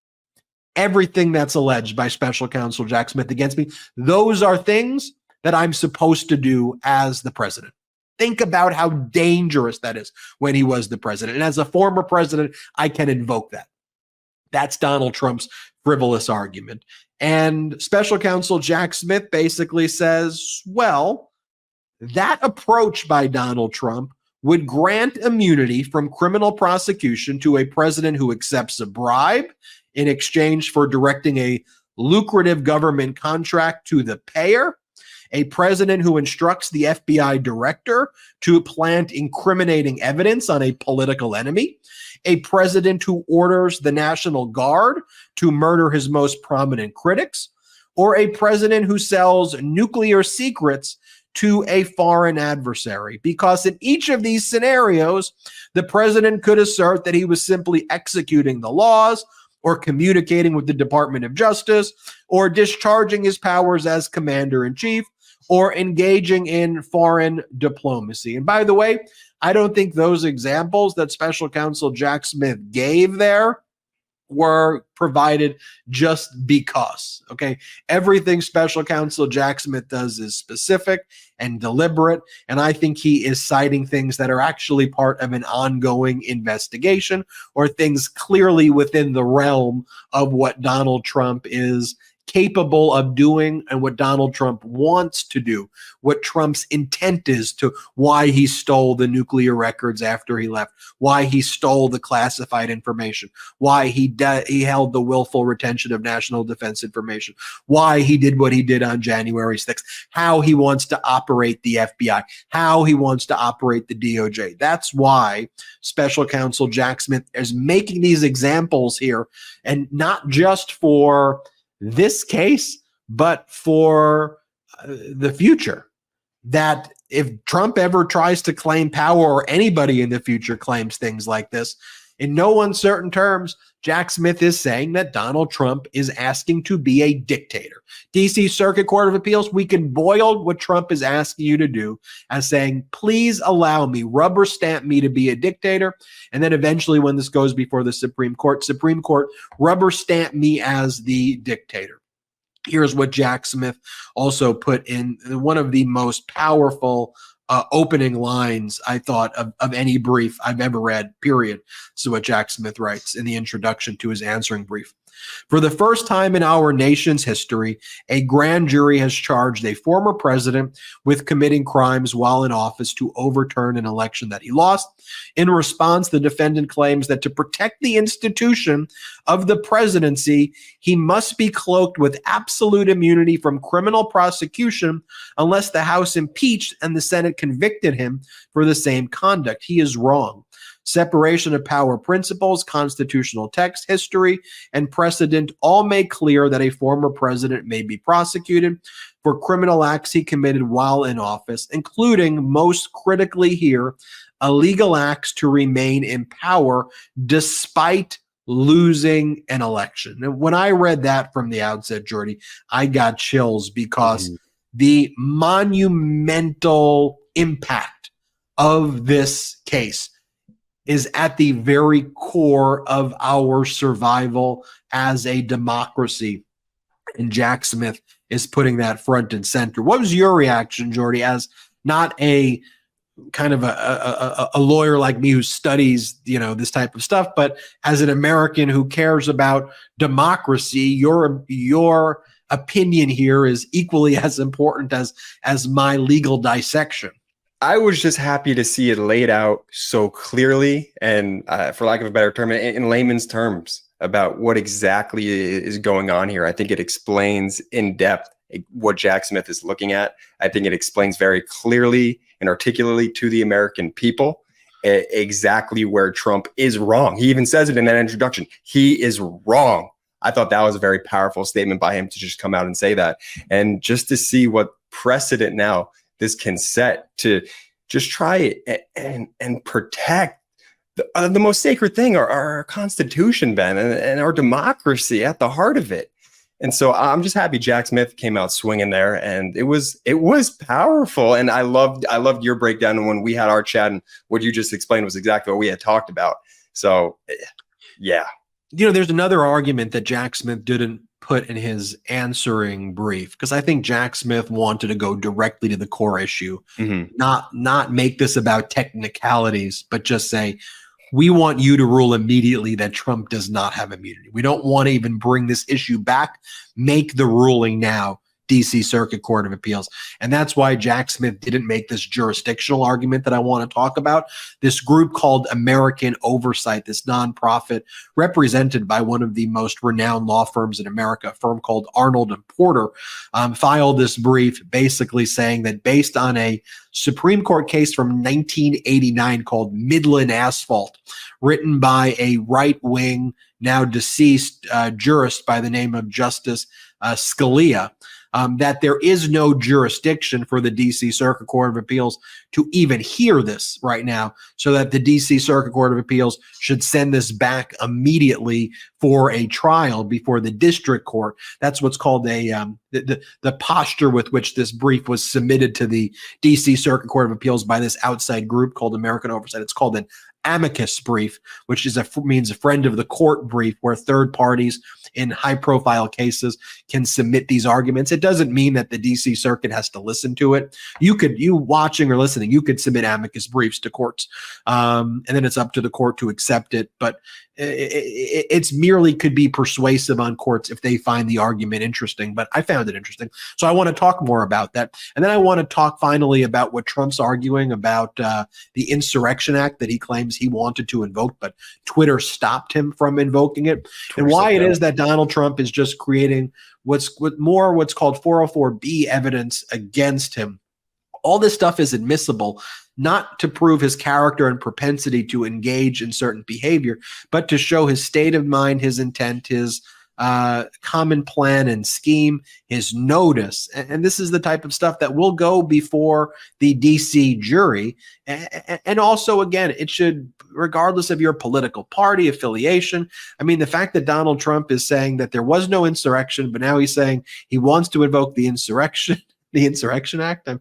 everything that's alleged by Special Counsel Jack Smith against me, those are things that I'm supposed to do as the president. Think about how dangerous that is when he was the president. And as a former president, I can invoke that. That's Donald Trump's frivolous argument. And special counsel Jack Smith basically says, well, that approach by Donald Trump would grant immunity from criminal prosecution to a president who accepts a bribe in exchange for directing a lucrative government contract to the payer, a president who instructs the FBI director to plant incriminating evidence on a political enemy, a president who orders the National Guard to murder his most prominent critics, or a president who sells nuclear secrets to a foreign adversary. Because in each of these scenarios, the president could assert that he was simply executing the laws or communicating with the Department of Justice or discharging his powers as commander-in-chief or engaging in foreign diplomacy. And by the way, I don't think those examples that special counsel Jack Smith gave there were provided just because, okay? Everything special counsel Jack Smith does is specific and deliberate, and I think he is citing things that are actually part of an ongoing investigation or things clearly within the realm of what Donald Trump is capable of doing and what Donald Trump wants to do, what Trump's intent is to why he stole the nuclear records after he left, why he stole the classified information, why he held the willful retention of national defense information, why he did what he did on January 6th, how he wants to operate the FBI, how he wants to operate the DOJ. That's why special counsel Jack Smith is making these examples here, and not just for this case, but for the future, that if Trump ever tries to claim power or anybody in the future claims things like this, in no uncertain terms, Jack Smith is saying that Donald Trump is asking to be a dictator. DC Circuit Court of Appeals, we can boil what Trump is asking you to do as saying, please allow me, rubber stamp me to be a dictator. And then eventually when this goes before the Supreme Court, rubber stamp me as the dictator. Here's what Jack Smith also put in one of the most powerful opening lines, I thought, of any brief I've ever read, period. So what Jack Smith writes in the introduction to his answering brief. For the first time in our nation's history, a grand jury has charged a former president with committing crimes while in office to overturn an election that he lost. In response, the defendant claims that to protect the institution of the presidency, he must be cloaked with absolute immunity from criminal prosecution unless the House impeached and the Senate convicted him for the same conduct. He is wrong. Separation of power principles, constitutional text, history, and precedent all make clear that a former president may be prosecuted for criminal acts he committed while in office, including, most critically here, illegal acts to remain in power despite losing an election. And when I read that from the outset, Jordy, I got chills because the monumental impact of this case is at the very core of our survival as a democracy. And Jack Smith is putting that front and center. What was your reaction, Jordy, as not a kind of a lawyer like me who studies, this type of stuff, but as an American who cares about democracy, your opinion here is equally as important as my legal dissection. I was just happy to see it laid out so clearly and, for lack of a better term, in layman's terms about what exactly is going on here. I think it explains in depth what Jack Smith is looking at. I think it explains very clearly and articulately to the American people exactly where Trump is wrong. He even says it in that introduction. He is wrong. I thought that was a very powerful statement by him to just come out and say that. And just to see what precedent now this can set to just try and protect the most sacred thing, our Constitution, Ben, and our democracy at the heart of it. And so I'm just happy Jack Smith came out swinging there, and it was powerful. And I loved your breakdown when we had our chat, and what you just explained was exactly what we had talked about. So, yeah. There's another argument that Jack Smith didn't put in his answering brief, because I think Jack Smith wanted to go directly to the core issue, not make this about technicalities, but just say, We want you to rule immediately that Trump does not have immunity. We don't want to even bring this issue back. Make the ruling now, DC Circuit Court of Appeals. And that's why Jack Smith didn't make this jurisdictional argument that I want to talk about. This group called American Oversight, this nonprofit represented by one of the most renowned law firms in America, a firm called Arnold and Porter, filed this brief basically saying that based on a Supreme Court case from 1989 called Midland Asphalt, written by a right-wing, now deceased jurist by the name of Justice Scalia, that there is no jurisdiction for the DC Circuit Court of Appeals to even hear this right now, so that the DC Circuit Court of Appeals should send this back immediately for a trial before the district court. That's what's called the posture with which this brief was submitted to the DC Circuit Court of Appeals by this outside group called American Oversight. It's called an amicus brief, which is means a friend of the court brief, where third parties in high profile cases can submit these arguments. It doesn't mean that the DC Circuit has to listen to it. You watching or listening, you could submit amicus briefs to courts, and then it's up to the court to accept it. But it's merely could be persuasive on courts if they find the argument interesting. But I found it interesting, so I want to talk more about that. And then I want to talk finally about what Trump's arguing about the Insurrection Act that he claims he wanted to invoke, but Twitter stopped him from invoking it, and why it is that Donald Trump is just creating what's called 404B evidence against him. All this stuff is admissible, not to prove his character and propensity to engage in certain behavior, but to show his state of mind, his intent, his common plan and scheme, his notice. And this is the type of stuff that will go before the DC jury. And also, again, it should, regardless of your political party affiliation. I mean, the fact that Donald Trump is saying that there was no insurrection, but now he's saying he wants to invoke the Insurrection Act. I'm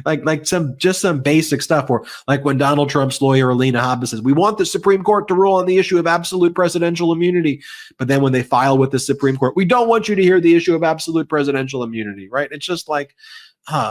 like some basic stuff, or like when Donald Trump's lawyer Alina Habba says, we want the Supreme Court to rule on the issue of absolute presidential immunity. But then when they file with the Supreme Court, we don't want you to hear the issue of absolute presidential immunity, right? It's just like,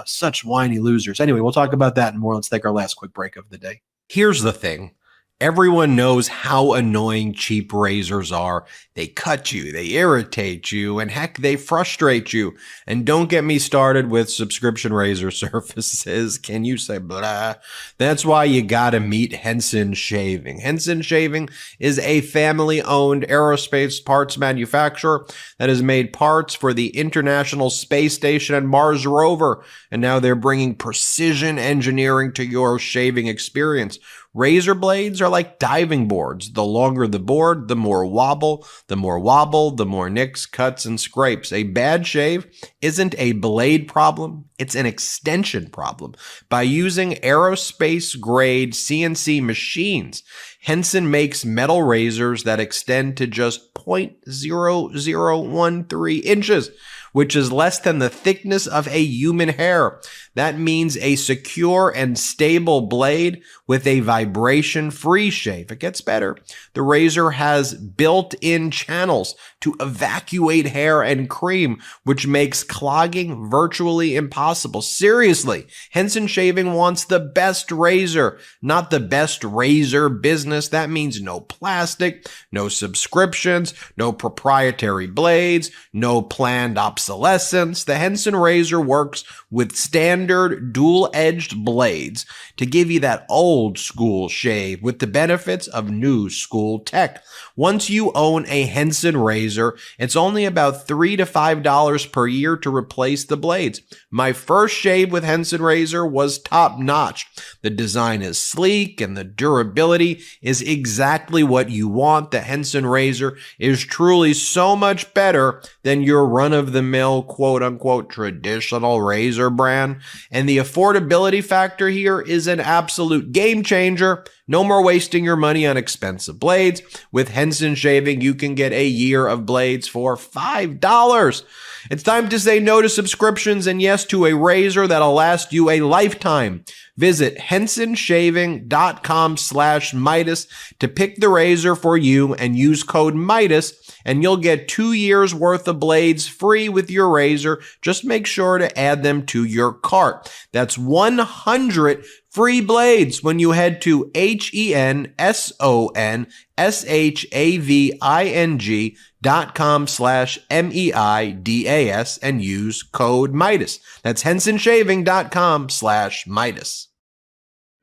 such whiny losers. Anyway, we'll talk about that and more. Let's take our last quick break of the day. Here's the thing. Everyone knows how annoying cheap razors are. They cut you, they irritate you, and heck, they frustrate you. And don't get me started with subscription razor services. Can you say blah? That's why you gotta meet Henson Shaving. Henson Shaving is a family-owned aerospace parts manufacturer that has made parts for the International Space Station and Mars rover. And now they're bringing precision engineering to your shaving experience. Razor blades are like diving boards. The longer the board, the more wobble, the more nicks, cuts, and scrapes. A bad shave isn't a blade problem, it's an extension problem. By using aerospace-grade CNC machines, Henson makes metal razors that extend to just 0.0013 inches, which is less than the thickness of a human hair. That means a secure and stable blade with a vibration-free shave. It gets better. The razor has built-in channels to evacuate hair and cream, which makes clogging virtually impossible. Seriously, Henson Shaving wants the best razor, not the best razor business. That means no plastic, no subscriptions, no proprietary blades, no planned obsolescence. The Henson razor works with standard dual-edged blades to give you that old school shave with the benefits of new school tech. Once you own a Henson razor, it's only about $3 to $5 per year to replace the blades. My first shave with Henson razor was top notch. The design is sleek and the durability is exactly what you want. The Henson razor is truly so much better than your run-of-the-mill quote-unquote traditional razor brand. And the affordability factor here is an absolute game changer. No more wasting your money on expensive blades. With Henson Shaving, you can get a year of blades for $5. It's time to say no to subscriptions and yes to a razor that'll last you a lifetime. Visit hensonshaving.com/Meidas to pick the razor for you and use code Meidas, and you'll get 2 years worth of blades free with your razor. Just make sure to add them to your cart. That's 100 free blades when you head to hensonshaving.com/MEIDAS and use code Meidas. That's hensonshaving.com/Meidas.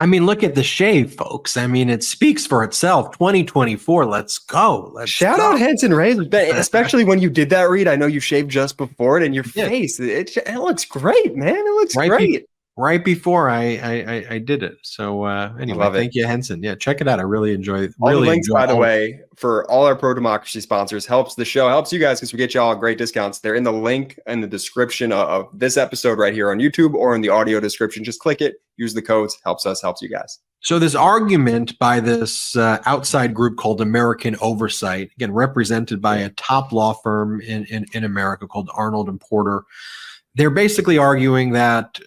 I mean, look at the shave, folks. I mean, it speaks for itself. 2024, let's go. Shout out Henson Razors, especially when you did that read. I know you shaved just before it, and your face, it looks great, man. It looks great. Right before I did it. So anyway, thank you, Henson. Yeah, check it out. I really enjoy it. All the links, by the way, for all our pro-democracy sponsors, helps the show, helps you guys because we get you all great discounts. They're in the link in the description of this episode right here on YouTube or in the audio description. Just click it, use the codes, helps us, helps you guys. So this argument by this outside group called American Oversight, again, represented by a top law firm in America called Arnold and Porter, they're basically arguing that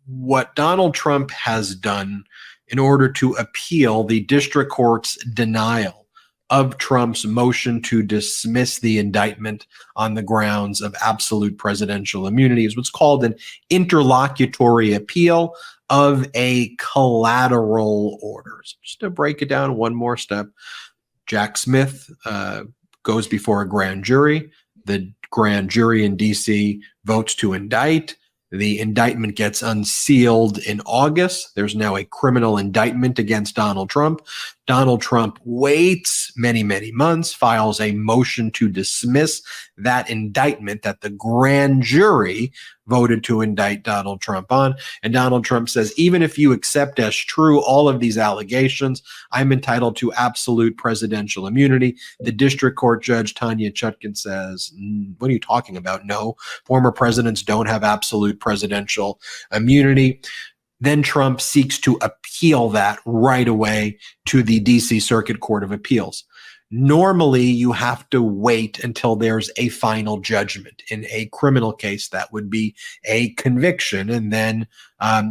what Donald Trump has done in order to appeal the district court's denial of Trump's motion to dismiss the indictment on the grounds of absolute presidential immunity is what's called an interlocutory appeal of a collateral order. So just to break it down one more step, Jack Smith goes before a grand jury. The grand jury in D.C. votes to indict. The indictment gets unsealed in August. There's now a criminal indictment against Donald Trump. Donald Trump waits many, many months, files a motion to dismiss that indictment that the grand jury voted to indict Donald Trump on. And Donald Trump says, even if you accept as true all of these allegations, I'm entitled to absolute presidential immunity. The district court judge, Tanya Chutkan, says, what are you talking about? No, former presidents don't have absolute presidential immunity. Then Trump seeks to appeal that right away to the D.C. Circuit Court of Appeals. Normally, you have to wait until there's a final judgment. In a criminal case, that would be a conviction, and then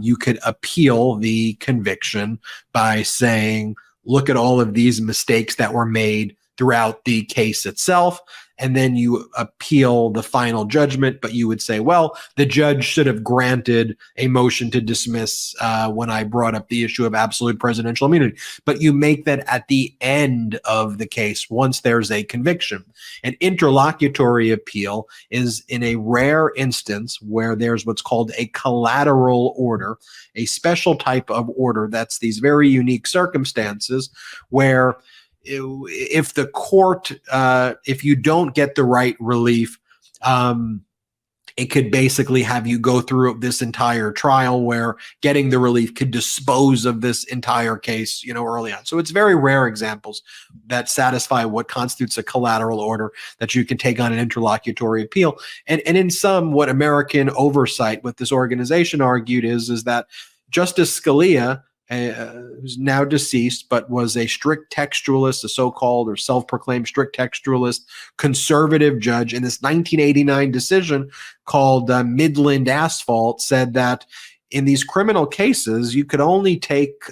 you could appeal the conviction by saying, look at all of these mistakes that were made throughout the case itself, and then you appeal the final judgment, but you would say, well, the judge should have granted a motion to dismiss when I brought up the issue of absolute presidential immunity. But you make that at the end of the case, once there's a conviction. An interlocutory appeal is in a rare instance where there's what's called a collateral order, a special type of order that's these very unique circumstances where if the court, if you don't get the right relief, it could basically have you go through this entire trial where getting the relief could dispose of this entire case, early on. So it's very rare examples that satisfy what constitutes a collateral order that you can take on an interlocutory appeal. And in some, what American Oversight, what this organization argued is that Justice Scalia, who's now deceased, but was a strict textualist, a so-called or self-proclaimed strict textualist conservative judge in this 1989 decision called Midland Asphalt, said that in these criminal cases, you could only take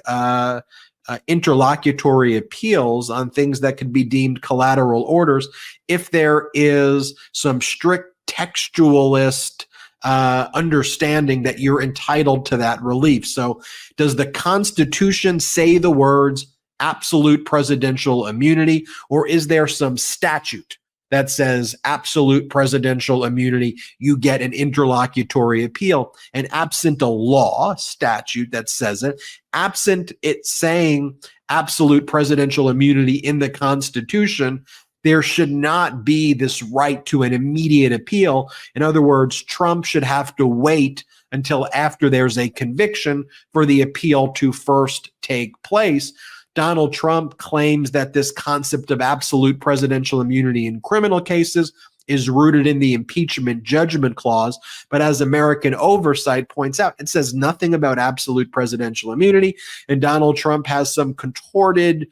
interlocutory appeals on things that could be deemed collateral orders if there is some strict textualist understanding that you're entitled to that relief. So does the Constitution say the words absolute presidential immunity, or is there some statute that says absolute presidential immunity, you get an interlocutory appeal? And absent a law statute that says it, absent it saying absolute presidential immunity in the Constitution, there should not be this right to an immediate appeal. In other words, Trump should have to wait until after there's a conviction for the appeal to first take place. Donald Trump claims that this concept of absolute presidential immunity in criminal cases is rooted in the impeachment judgment clause. But as American Oversight points out, it says nothing about absolute presidential immunity. And Donald Trump has some contorted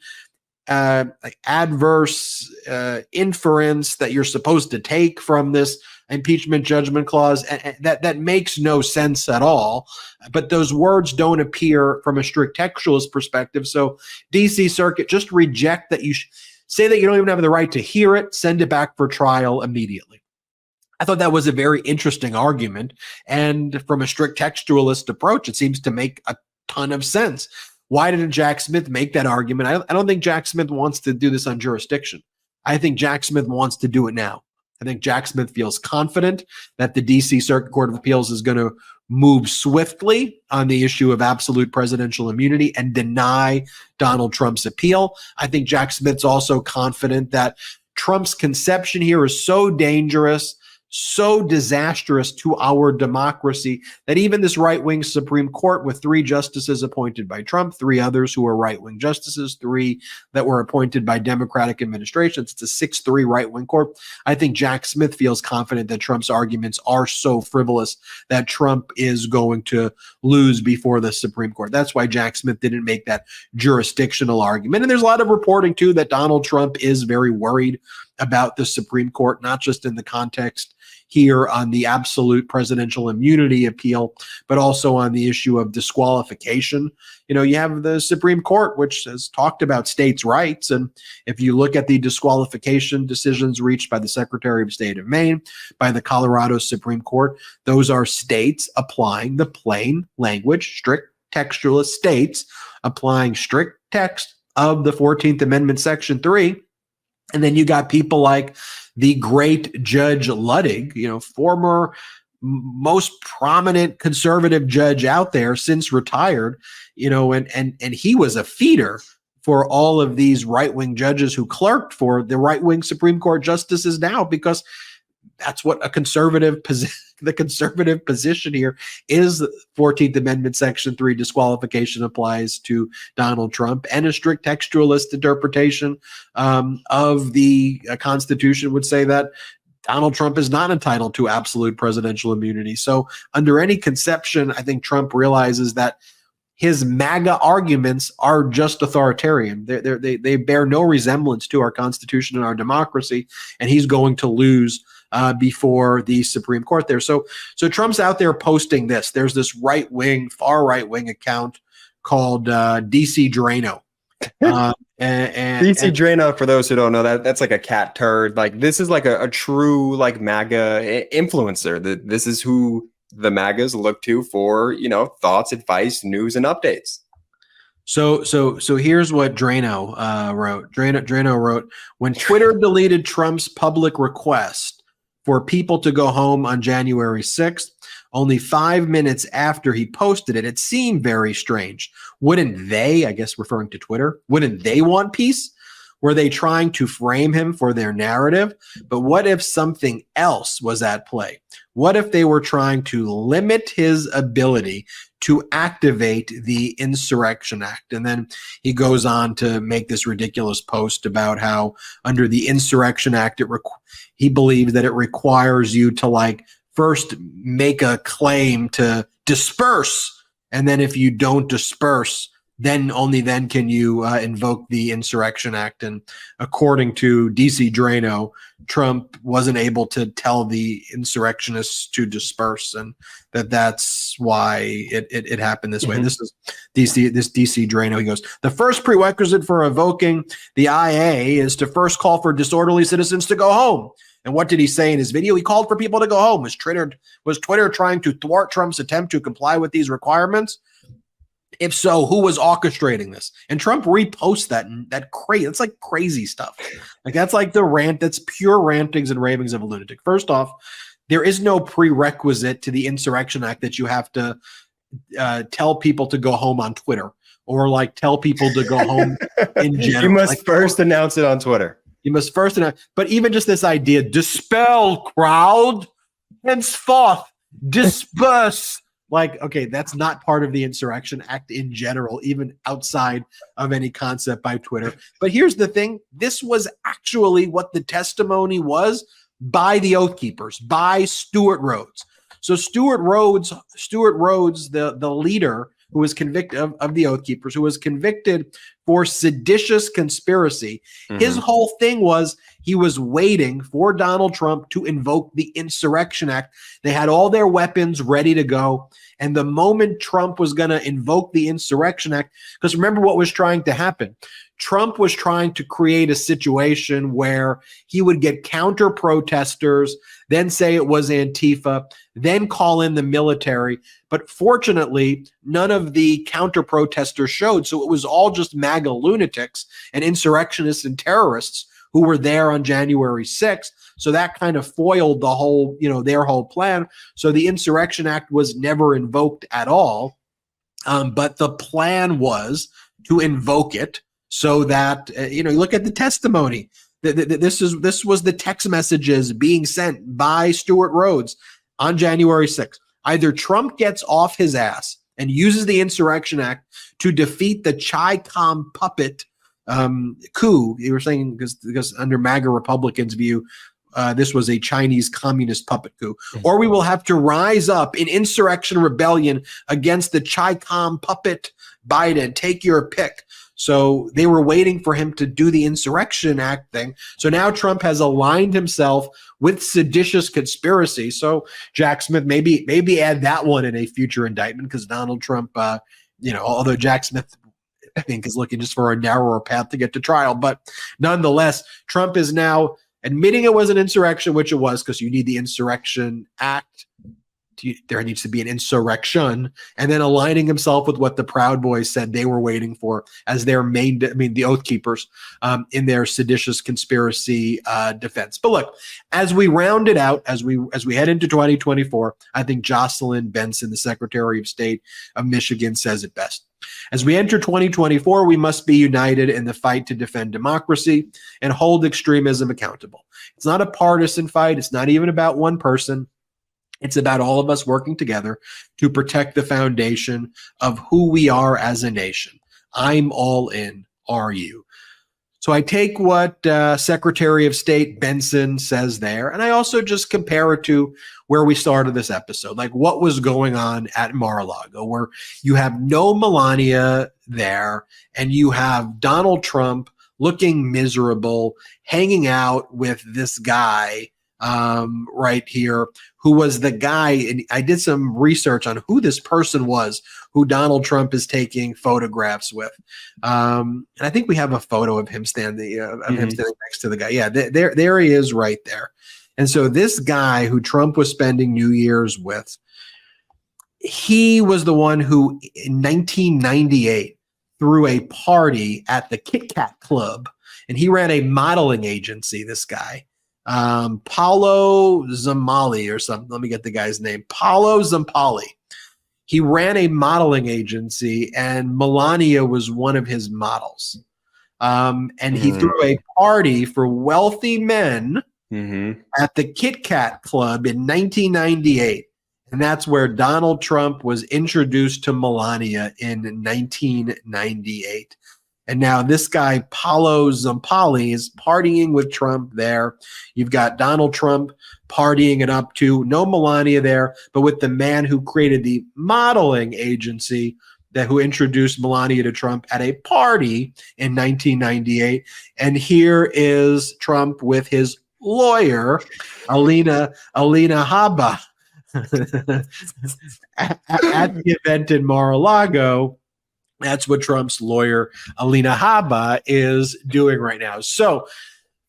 adverse inference that you're supposed to take from this impeachment judgment clause, and that makes no sense at all. But those words don't appear from a strict textualist perspective. So DC Circuit, just reject that. Say that you don't even have the right to hear it, send it back for trial immediately. I thought that was a very interesting argument. And from a strict textualist approach, it seems to make a ton of sense. Why didn't Jack Smith make that argument? I don't think Jack Smith wants to do this on jurisdiction. I think Jack Smith wants to do it now. I think Jack Smith feels confident that the D.C. Circuit Court of Appeals is going to move swiftly on the issue of absolute presidential immunity and deny Donald Trump's appeal. I think Jack Smith's also confident that Trump's conception here is so dangerous, so disastrous to our democracy, that even this right-wing Supreme Court with 3 justices appointed by Trump, 3 others who are right-wing justices, 3 that were appointed by Democratic administrations, it's a 6-3 right-wing court. I think Jack Smith feels confident that Trump's arguments are so frivolous that Trump is going to lose before the Supreme Court. That's why Jack Smith didn't make that jurisdictional argument. And there's a lot of reporting, too, that Donald Trump is very worried about the Supreme Court, not just in the context here on the absolute presidential immunity appeal, but also on the issue of disqualification. You know, you have the Supreme Court, which has talked about states' rights. And if you look at the disqualification decisions reached by the Secretary of State of Maine, by the Colorado Supreme Court, those are states applying the plain language, strict textualist states applying strict text of the 14th Amendment, Section 3. And then you got people like the great Judge Luttig, you know, former most prominent conservative judge out there, since retired, you know, and he was a feeder for all of these right-wing judges who clerked for the right-wing Supreme Court justices now, because that's what a conservative position, the conservative position here is. 14th Amendment Section 3 disqualification applies to Donald Trump, and a strict textualist interpretation of the Constitution would say that Donald Trump is not entitled to absolute presidential immunity. So under any conception, I think Trump realizes that his MAGA arguments are just authoritarian. They bear no resemblance to our Constitution and our democracy, and he's going to lose before the Supreme Court there. So Trump's out there posting this. There's this right-wing, far right-wing account called DC Drano. DC Drano, for those who don't know, that's like a cat turd. Like, this is like a true like MAGA influencer. This is who the MAGAs look to for, you know, thoughts, advice, news, and updates. So here's what Drano wrote. Drano wrote, when Twitter deleted Trump's public request for people to go home on January 6th, only 5 minutes after he posted it, it seemed very strange. Wouldn't they, I guess referring to Twitter, wouldn't they want peace? Were they trying to frame him for their narrative? But what if something else was at play? What if they were trying to limit his ability to activate the Insurrection Act? And then he goes on to make this ridiculous post about how under the Insurrection Act, he believes that it requires you to like first make a claim to disperse. And then if you don't disperse, then only then can you invoke the Insurrection Act. And according to DC Drano, Trump wasn't able to tell the insurrectionists to disperse, and that's why it happened this way. Mm-hmm. This is DC Drano. He goes, the first prerequisite for evoking the IA is to first call for disorderly citizens to go home. And what did he say in his video? He called for people to go home. Was Twitter trying to thwart Trump's attempt to comply with these requirements? If so, who was orchestrating this? And Trump reposts that crazy. That's like crazy stuff. Like, that's like the rant. That's pure rantings and ravings of a lunatic. First off, there is no prerequisite to the Insurrection Act that you have to tell people to go home on Twitter, or like tell people to go home in general. You must first announce it on Twitter. You must first announce. But even just this idea, dispel crowd, henceforth disperse. Like, okay, that's not part of the Insurrection Act in general, even outside of any concept by Twitter. But here's the thing. This was actually what the testimony was by the Oath Keepers, by Stuart Rhodes. So Stuart Rhodes, the leader who was convicted of the Oath Keepers, who was convicted for seditious conspiracy. His whole thing was he was waiting for Donald Trump to invoke the Insurrection Act. They had all their weapons ready to go. And the moment Trump was going to invoke the Insurrection Act, because remember what was trying to happen. Trump was trying to create a situation where he would get counter protesters, then say it was Antifa, then call in the military. But fortunately, none of the counter protesters showed. So it was all just MAGA lunatics and insurrectionists and terrorists who were there on January 6th. So that kind of foiled the whole, their whole plan. So the Insurrection Act was never invoked at all. But the plan was to invoke it so that, you look at the testimony. This was the text messages being sent by Stuart Rhodes on January 6th. Either Trump gets off his ass and uses the Insurrection Act to defeat the Chi-Com puppet coup. You were saying because under MAGA Republicans' view, this was a Chinese communist puppet coup. Or we will have to rise up in insurrection rebellion against the Chi-Com puppet Biden. Take your pick. So they were waiting for him to do the Insurrection Act thing. So now Trump has aligned himself with seditious conspiracy. So Jack Smith, maybe add that one in a future indictment, because Donald Trump, although Jack Smith, I think, is looking just for a narrower path to get to trial. But nonetheless, Trump is now admitting it was an insurrection, which it was, because you need the Insurrection Act. There needs to be an insurrection, and then aligning himself with what the Proud Boys said they were waiting for as their the Oath Keepers in their seditious conspiracy defense. But look, as we round it out, as we head into 2024, I think Jocelyn Benson, the Secretary of State of Michigan, says it best. As we enter 2024, we must be united in the fight to defend democracy and hold extremism accountable. It's not a partisan fight. It's not even about one person. It's about all of us working together to protect the foundation of who we are as a nation. I'm all in. Are you? So I take what Secretary of State Benson says there, and I also just compare it to where we started this episode, like what was going on at Mar-a-Lago, where you have no Melania there, and you have Donald Trump looking miserable, hanging out with this guy right here, who was the guy, and I did some research on who this person was who Donald Trump is taking photographs with. And I think we have a photo of him standing next to the guy. Yeah, there he is right there. And so this guy who Trump was spending New Year's with, he was the one who in 1998 threw a party at the Kit Kat Club, and he ran a modeling agency, this guy. Paolo Zampali or something. Let me get the guy's name. Paolo Zampali. He ran a modeling agency, and Melania was one of his models. And he threw a party for wealthy men at the Kit Kat Club in 1998. And that's where Donald Trump was introduced to Melania in 1998. And now this guy, Paolo Zampali, is partying with Trump there. You've got Donald Trump partying it up too. No Melania there, but with the man who created the modeling agency who introduced Melania to Trump at a party in 1998. And here is Trump with his lawyer, Alina Habba, at the event in Mar-a-Lago. That's what Trump's lawyer, Alina Habba, is doing right now. So,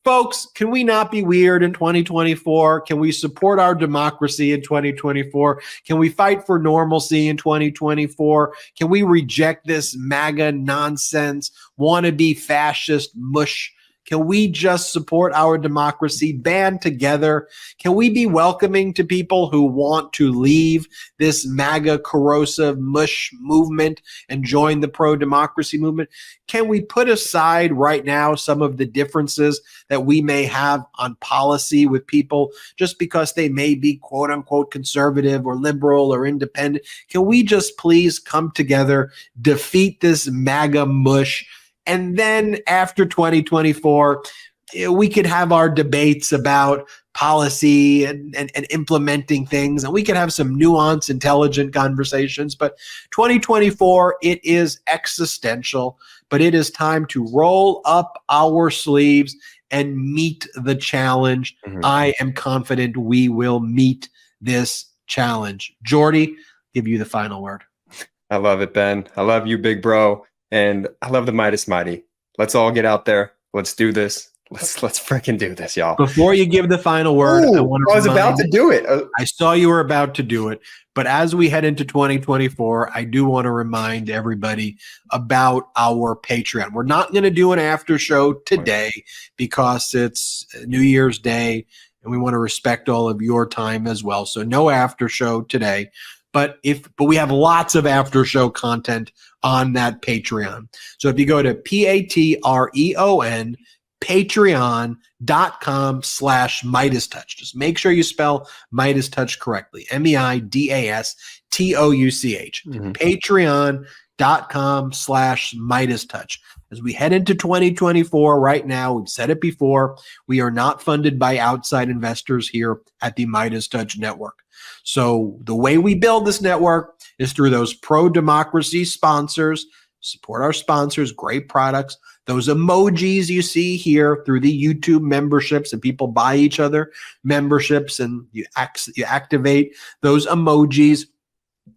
folks, can we not be weird in 2024? Can we support our democracy in 2024? Can we fight for normalcy in 2024? Can we reject this MAGA nonsense, wannabe fascist mush? Can we just support our democracy, band together? Can we be welcoming to people who want to leave this MAGA corrosive mush movement and join the pro-democracy movement? Can we put aside right now some of the differences that we may have on policy with people just because they may be quote unquote conservative or liberal or independent? Can we just please come together, defeat this MAGA mush? And then after 2024, we could have our debates about policy and implementing things, and we can have some nuanced, intelligent conversations. But 2024, it is existential but it is time to roll up our sleeves and meet the challenge. I am confident we will meet this challenge. Jordy, give you the final word. I love it, Ben. I love you, big bro. And I love the Meidas Mighty. Let's all get out there. Let's do this. Let's freaking do this, y'all. Before you give the final word, I was about to do it. I saw you were about to do it. But as we head into 2024, I do want to remind everybody about our Patreon. We're not going to do an after show today because it's New Year's Day, and we want to respect all of your time as well. So no after show today. But we have lots of after show content on that Patreon. So if you go to Patreon, patreon.com/MeidasTouch. Just make sure you spell MeidasTouch correctly. MEIDASTOUCH. Patreon.com/MeidasTouch. As we head into 2024 right now, we've said it before, we are not funded by outside investors here at the MeidasTouch Network. So the way we build this network is through those pro-democracy sponsors. Support our sponsors, great products. Those emojis you see here through the YouTube memberships, and people buy each other memberships, and you activate those emojis.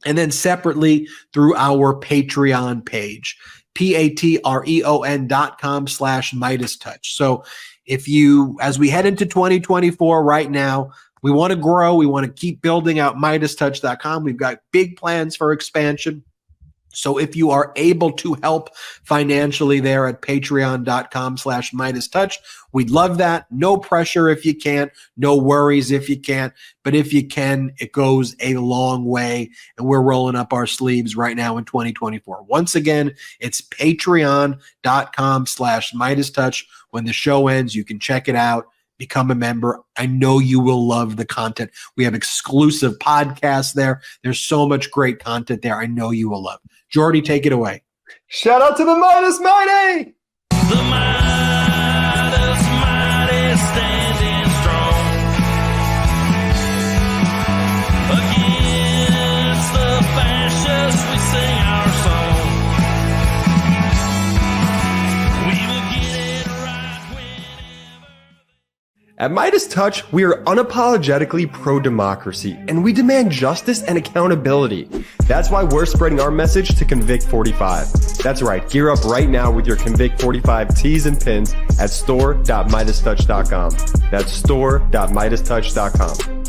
And then separately through our Patreon page, patreon.com/MeidasTouch. So as we head into 2024 right now, we want to grow. We want to keep building out MeidasTouch.com. We've got big plans for expansion. So if you are able to help financially there at patreon.com/MeidasTouch, we'd love that. No pressure if you can't, no worries if you can't, but if you can, it goes a long way, and we're rolling up our sleeves right now in 2024. Once again, it's patreon.com/MeidasTouch. When the show ends, you can check it out. Become a member. I know you will love the content. We have exclusive podcasts there. There's so much great content there. I know you will love. Jordy, take it away. Shout out to the Meidas Mighty! The Meidas Mighty standing strong against the fascists. We sing our song. We will get it right whenever. At MeidasTouch, we are unapologetically pro-democracy, and we demand justice and accountability. That's why we're spreading our message to Convict 45. That's right, gear up right now with your Convict 45 tees and pins at store.MeidasTouch.com. That's store.MeidasTouch.com.